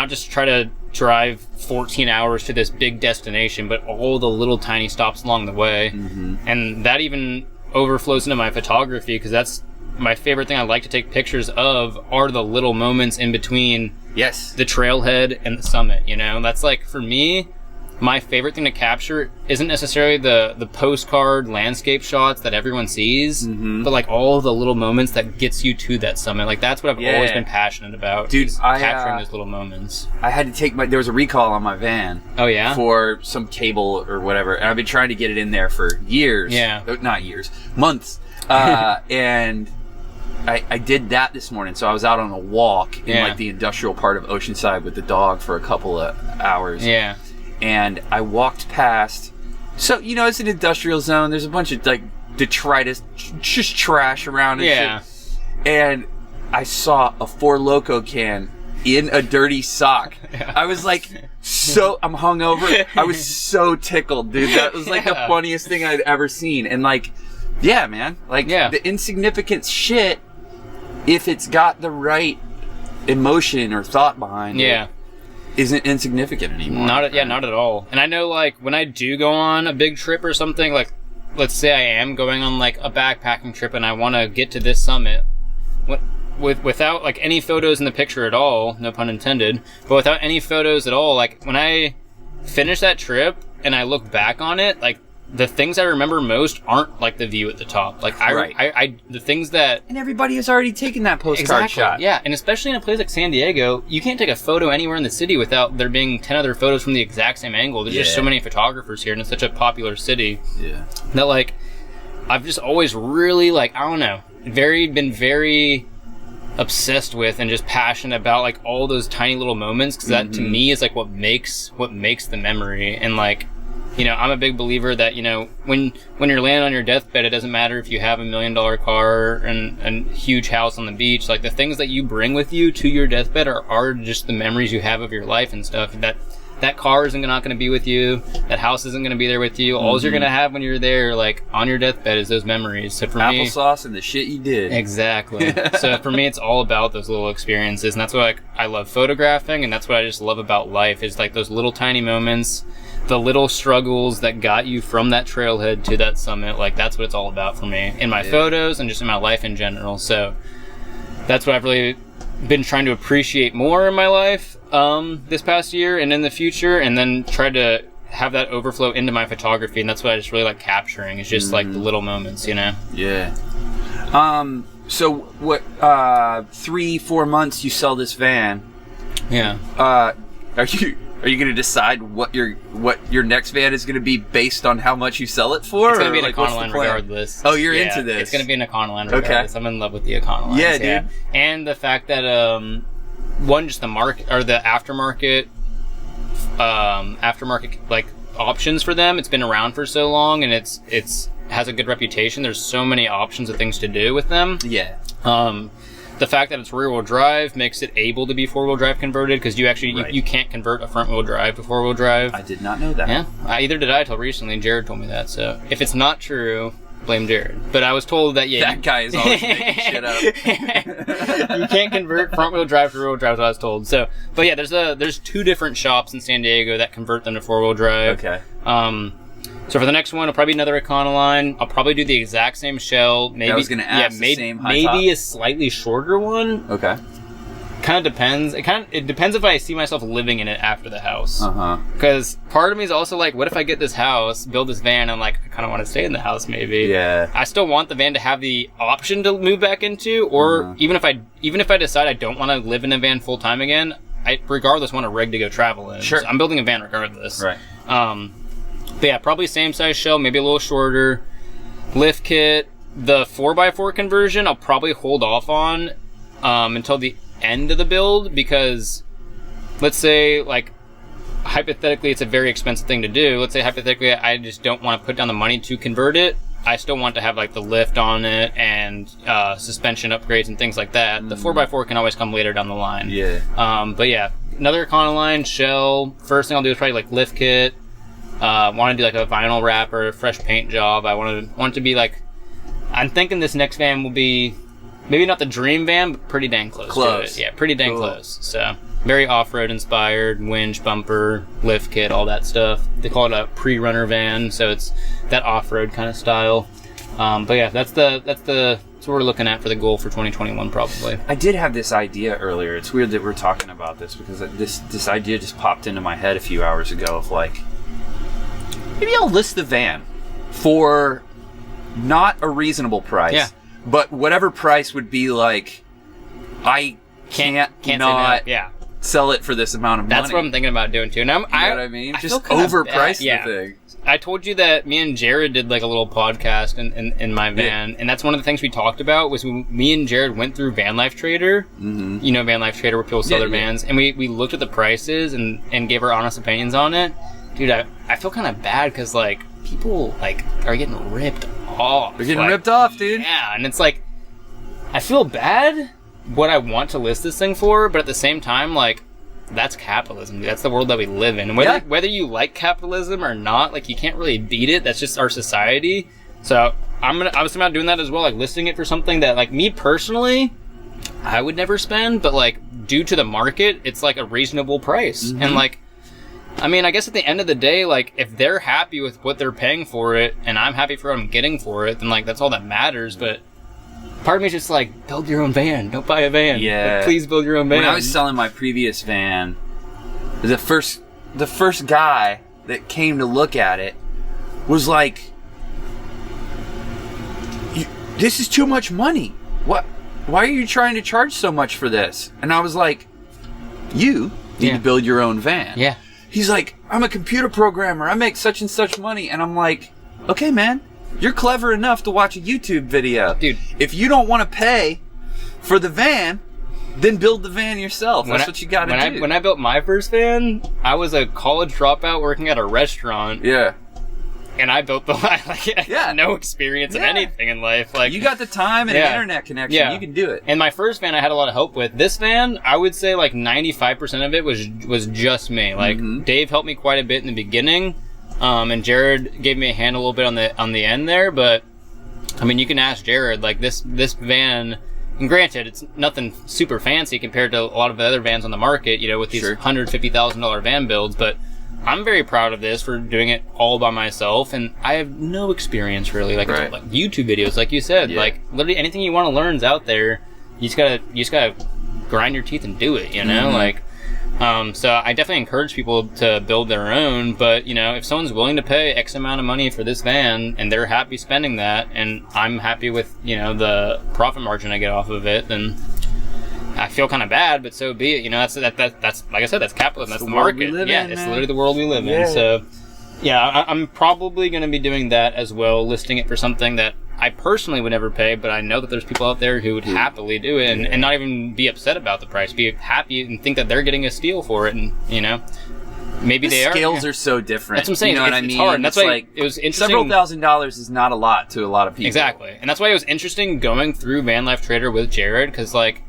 just try to drive 14 hours to this big destination, but all the little tiny stops along the way. And that even overflows into my photography, because that's my favorite thing I like to take pictures of, are the little moments in between the trailhead and the summit, you know? That's like, for me, my favorite thing to capture isn't necessarily the postcard landscape shots that everyone sees, but like all the little moments that gets you to that summit. Like, that's what I've always been passionate about, dude. Capturing those little moments.
I had to take there was a recall on my van.
Oh yeah?
For some cable or whatever, and I've been trying to get it in there for years. Not years, months. And I did that this morning, so I was out on a walk in like the industrial part of Oceanside with the dog for a couple of hours. And I walked past, so, you know, it's an industrial zone, there's a bunch of like detritus, just trash around and shit. And I saw a Four Loko can in a dirty sock. I was like, I'm hungover. I was so tickled, dude. That was like the funniest thing I'd ever seen. And like, man, like the insignificant shit if it's got the right emotion or thought behind it, isn't insignificant anymore.
Not at all. And I know, like, when I do go on a big trip or something, like, let's say I am going on, like, a backpacking trip and I want to get to this summit, without, like, any photos in the picture at all, no pun intended, but without any photos at all, like, when I finish that trip and I look back on it, like, the things I remember most aren't, like, the view at the top. Like, the things that...
And everybody has already taken that postcard shot.
Yeah, and especially in a place like San Diego, you can't take a photo anywhere in the city without there being 10 other photos from the exact same angle. There's just so many photographers here, and it's such a popular city. Yeah. That, like, I've just always really, like, I don't know, been very obsessed with and just passionate about, like, all those tiny little moments, because that, to me, is, like, what makes the memory. And, like, you know, I'm a big believer that, you know, when you're laying on your deathbed, it doesn't matter if you have $1 million car and a huge house on the beach. Like, the things that you bring with you to your deathbed are just the memories you have of your life and stuff. That car isn't not going to be with you. That house isn't going to be there with you. All you're going to have when you're there, like, on your deathbed, is those memories. So for me,
applesauce and the shit you did.
Exactly. So for me, it's all about those little experiences, and that's what, like, I love photographing, and that's what I just love about life, is, like, those little tiny moments, the little struggles that got you from that trailhead to that summit. Like, that's what it's all about for me in my photos and just in my life in general. So that's what I've really been trying to appreciate more in my life this past year and in the future, and then try to have that overflow into my photography. And that's what I just really like capturing, is just like the little moments, you know?
Yeah. So what, 3-4 months you sell this van.
Yeah.
Are you going to decide what your next van is going to be based on how much you sell it for?
It's going to be an Econoline regardless.
Oh, you're into this.
It's going to be an Econoline regardless. I'm in love with the Econolines.
Yeah, dude.
And the fact that just the market, or the aftermarket like options for them. It's been around for so long, and it's has a good reputation. There's so many options of things to do with them.
Yeah.
The fact that it's rear-wheel drive makes it able to be four-wheel drive converted, because you actually you can't convert a front-wheel drive to four-wheel drive.
I did not know that.
Yeah, either did I until recently. Jared told me that. So if it's not true, blame Jared. But I was told that
that guy is always making shit up.
You can't convert front-wheel drive to rear-wheel drive, is what I was told. So, but yeah, there's 2 different shops in San Diego that convert them to four-wheel drive.
Okay.
So for the next one, I'll probably do another Econoline. I'll probably do the exact same shell. Maybe
I was going to ask the same high top.
Maybe a slightly shorter one.
Okay.
Kind of depends. It depends if I see myself living in it after the house.
Because
part of me is also like, what if I get this house, build this van, and I'm like, I kind of want to stay in the house maybe.
Yeah.
I still want the van to have the option to move back into, or even if I decide I don't want to live in a van full time again, I regardless want a rig to go travel in.
Sure.
So I'm building a van regardless.
Right.
But yeah, probably same size shell, maybe a little shorter. Lift kit. The 4x4 conversion I'll probably hold off on until the end of the build, because let's say, like, hypothetically it's a very expensive thing to do. Let's say hypothetically I just don't want to put down the money to convert it. I still want to have, like, the lift on it and suspension upgrades and things like that. The 4x4 can always come later down the line.
Yeah.
But yeah, another Econoline shell. First thing I'll do is probably, like, lift kit. Want to do, like, a vinyl wrap or a fresh paint job. I want it to be, like, I'm thinking this next van will be maybe not the dream van, but pretty dang close to it. Yeah, pretty dang close. So very off-road inspired, winch, bumper, lift kit, all that stuff. They call it a pre-runner van, so it's that off-road kind of style. But yeah, that's what we're looking at for the goal for 2021 probably.
I did have this idea earlier. It's weird that we're talking about this, because this idea just popped into my head a few hours ago of, like, maybe I'll list the van for not a reasonable price, but whatever price would be, like, I can't not sell it for this amount of money.
That's what I'm thinking about doing too. And
you know what I mean? Just overprice the thing.
I told you that me and Jared did, like, a little podcast in my van, and that's one of the things we talked about was me and Jared went through Van Life Trader. Mm-hmm. You know Van Life Trader, where people sell their vans, and we looked at the prices and gave our honest opinions on it. Dude, I feel kind of bad because, like, people, like, are getting ripped off.
They're getting ripped off, dude.
Yeah, and it's like, I feel bad what I want to list this thing for, but at the same time, like, that's capitalism, dude. That's the world that we live in. Whether you like capitalism or not, like, you can't really beat it. That's just our society. So I was thinking about doing that as well, like listing it for something that, like, me personally, I would never spend, but like due to the market, it's like a reasonable price. Mm-hmm. And like, I mean, I guess at the end of the day, like if they're happy with what they're paying for it and I'm happy for what I'm getting for it, then like that's all that matters. But part of me is just like, build your own van. Don't buy a van.
Yeah.
Like, please build your own van.
When I was selling my previous van, the first guy that came to look at it was like, this is too much money. What? Why are you trying to charge so much for this? And I was like, you need to build your own van.
Yeah.
He's like, I'm a computer programmer. I make such and such money. And I'm like, okay, man, you're clever enough to watch a YouTube video.
Dude.
If you don't want to pay for the van, then build the van yourself. That's what you got to do.
When I built my first van, I was a college dropout working at a restaurant.
Yeah.
And I built the I had no experience in anything in life. Like
you got the time and an internet connection. Yeah. You can do it.
And my first van I had a lot of hope with. This van, I would say like 95% of it was just me. Like Dave helped me quite a bit in the beginning. And Jared gave me a hand a little bit on the end there, but I mean you can ask Jared, like this van, and granted it's nothing super fancy compared to a lot of the other vans on the market, you know, with these $150,000 van builds, but I'm very proud of this for doing it all by myself, and I have no experience really. Like, like YouTube videos, like you said, like literally anything you want to learn is out there. You just gotta grind your teeth and do it. You know, like. So I definitely encourage people to build their own, but you know, if someone's willing to pay X amount of money for this van and they're happy spending that, and I'm happy with the profit margin I get off of it, then I feel kind of bad, but so be it. You know, that's like I said, that's capitalism. That's the market. It's literally the world we live in. So, yeah, I'm probably going to be doing that as well, listing it for something that I personally would never pay, but I know that there's people out there who would happily do it and not even be upset about the price, be happy and think that they're getting a steal for it, and maybe they are.
Scales are so different.
That's what I'm saying.
You know what I mean?
It's hard. And that's why it was interesting.
Several $1,000s is not a lot to a lot of people.
Exactly, and that's why it was interesting going through Van Life Trader with Jared, because like.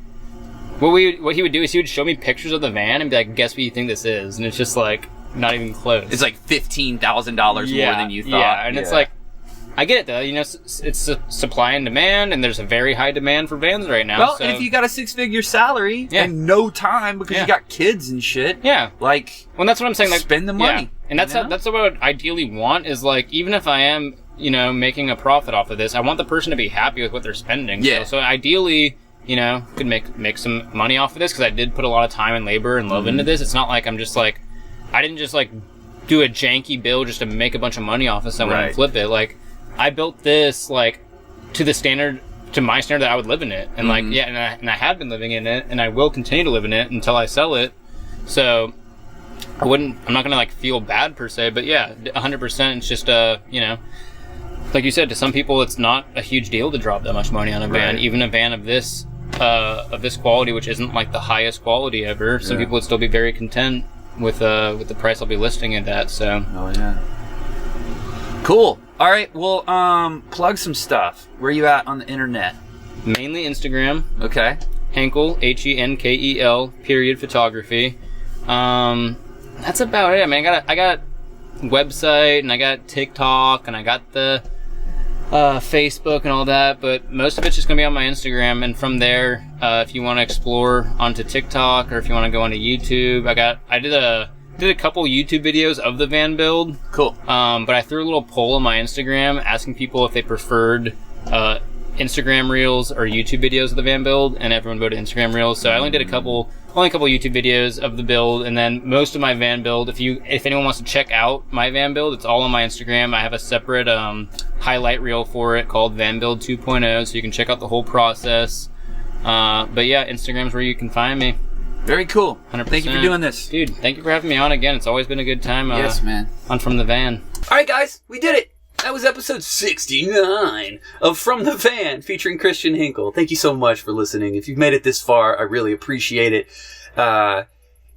What he would do is he would show me pictures of the van and be like, guess what you think this is? And it's just like, not even close.
It's like $15,000 more than you thought.
Yeah, and it's like, I get it though. You know, it's supply and demand, and there's a very high demand for vans right now.
Well, and if you got a 6-figure salary and no time because you got kids and shit.
Yeah.
Like,
well, that's what I'm saying. Like,
spend the money.
Yeah. And that's what I would ideally want is like, even if I am, making a profit off of this, I want the person to be happy with what they're spending.
Yeah.
So ideally, could make some money off of this, because I did put a lot of time and labor and love into this. It's not like I didn't just like do a janky build just to make a bunch of money off of someone and flip it. Like, I built this like to my standard that I would live in it, and like and I have been living in it, and I will continue to live in it until I sell it. So I'm not gonna like feel bad per se, but 100%. It's just like you said, to some people it's not a huge deal to drop that much money on a van, even a van of this quality, which isn't like the highest quality ever. Some people would still be very content with the price I'll be listing it at. So.
Oh yeah. Cool. All right. Well, plug some stuff. Where are you at on the internet?
Mainly Instagram.
Okay.
Henkel, Henkel, photography. That's about it. I mean, I got website, and I got TikTok, and I got the Facebook and all that, but most of it's just gonna be on my Instagram, and from there, if you want to explore onto TikTok, or if you want to go onto YouTube, I did a couple YouTube videos of the van build.
Cool.
But I threw a little poll on my Instagram asking people if they preferred Instagram Reels or YouTube videos of the van build, and everyone voted Instagram Reels. So I only did a couple YouTube videos of the build, and then most of my van build, if anyone wants to check out my van build, it's all on my Instagram. I have a separate highlight reel for it called Van Build 2.0, so you can check out the whole process. But yeah, Instagram's where you can find me.
Very cool.
100%.
Thank you for doing this.
Dude, thank you for having me on again. It's always been a good time.
Yes, man.
On From the Van.
All right, guys, we did it. That was episode 69 of From the Van, featuring Christian Henkel. Thank you so much for listening. If you've made it this far, I really appreciate it.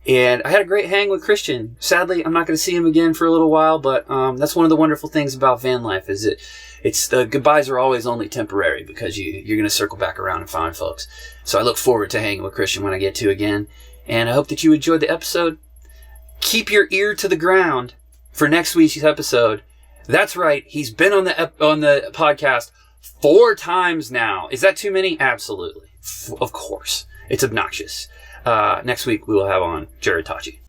And I had a great hang with Christian. Sadly, I'm not going to see him again for a little while, but that's one of the wonderful things about van life, is it's the goodbyes are always only temporary, because you're going to circle back around and find folks. So I look forward to hanging with Christian when I get to again. And I hope that you enjoyed the episode. Keep your ear to the ground for next week's episode. That's right. He's been on the podcast 4 times now. Is that too many? Absolutely. Of course. It's obnoxious. Next week, we will have on Jared Tachi.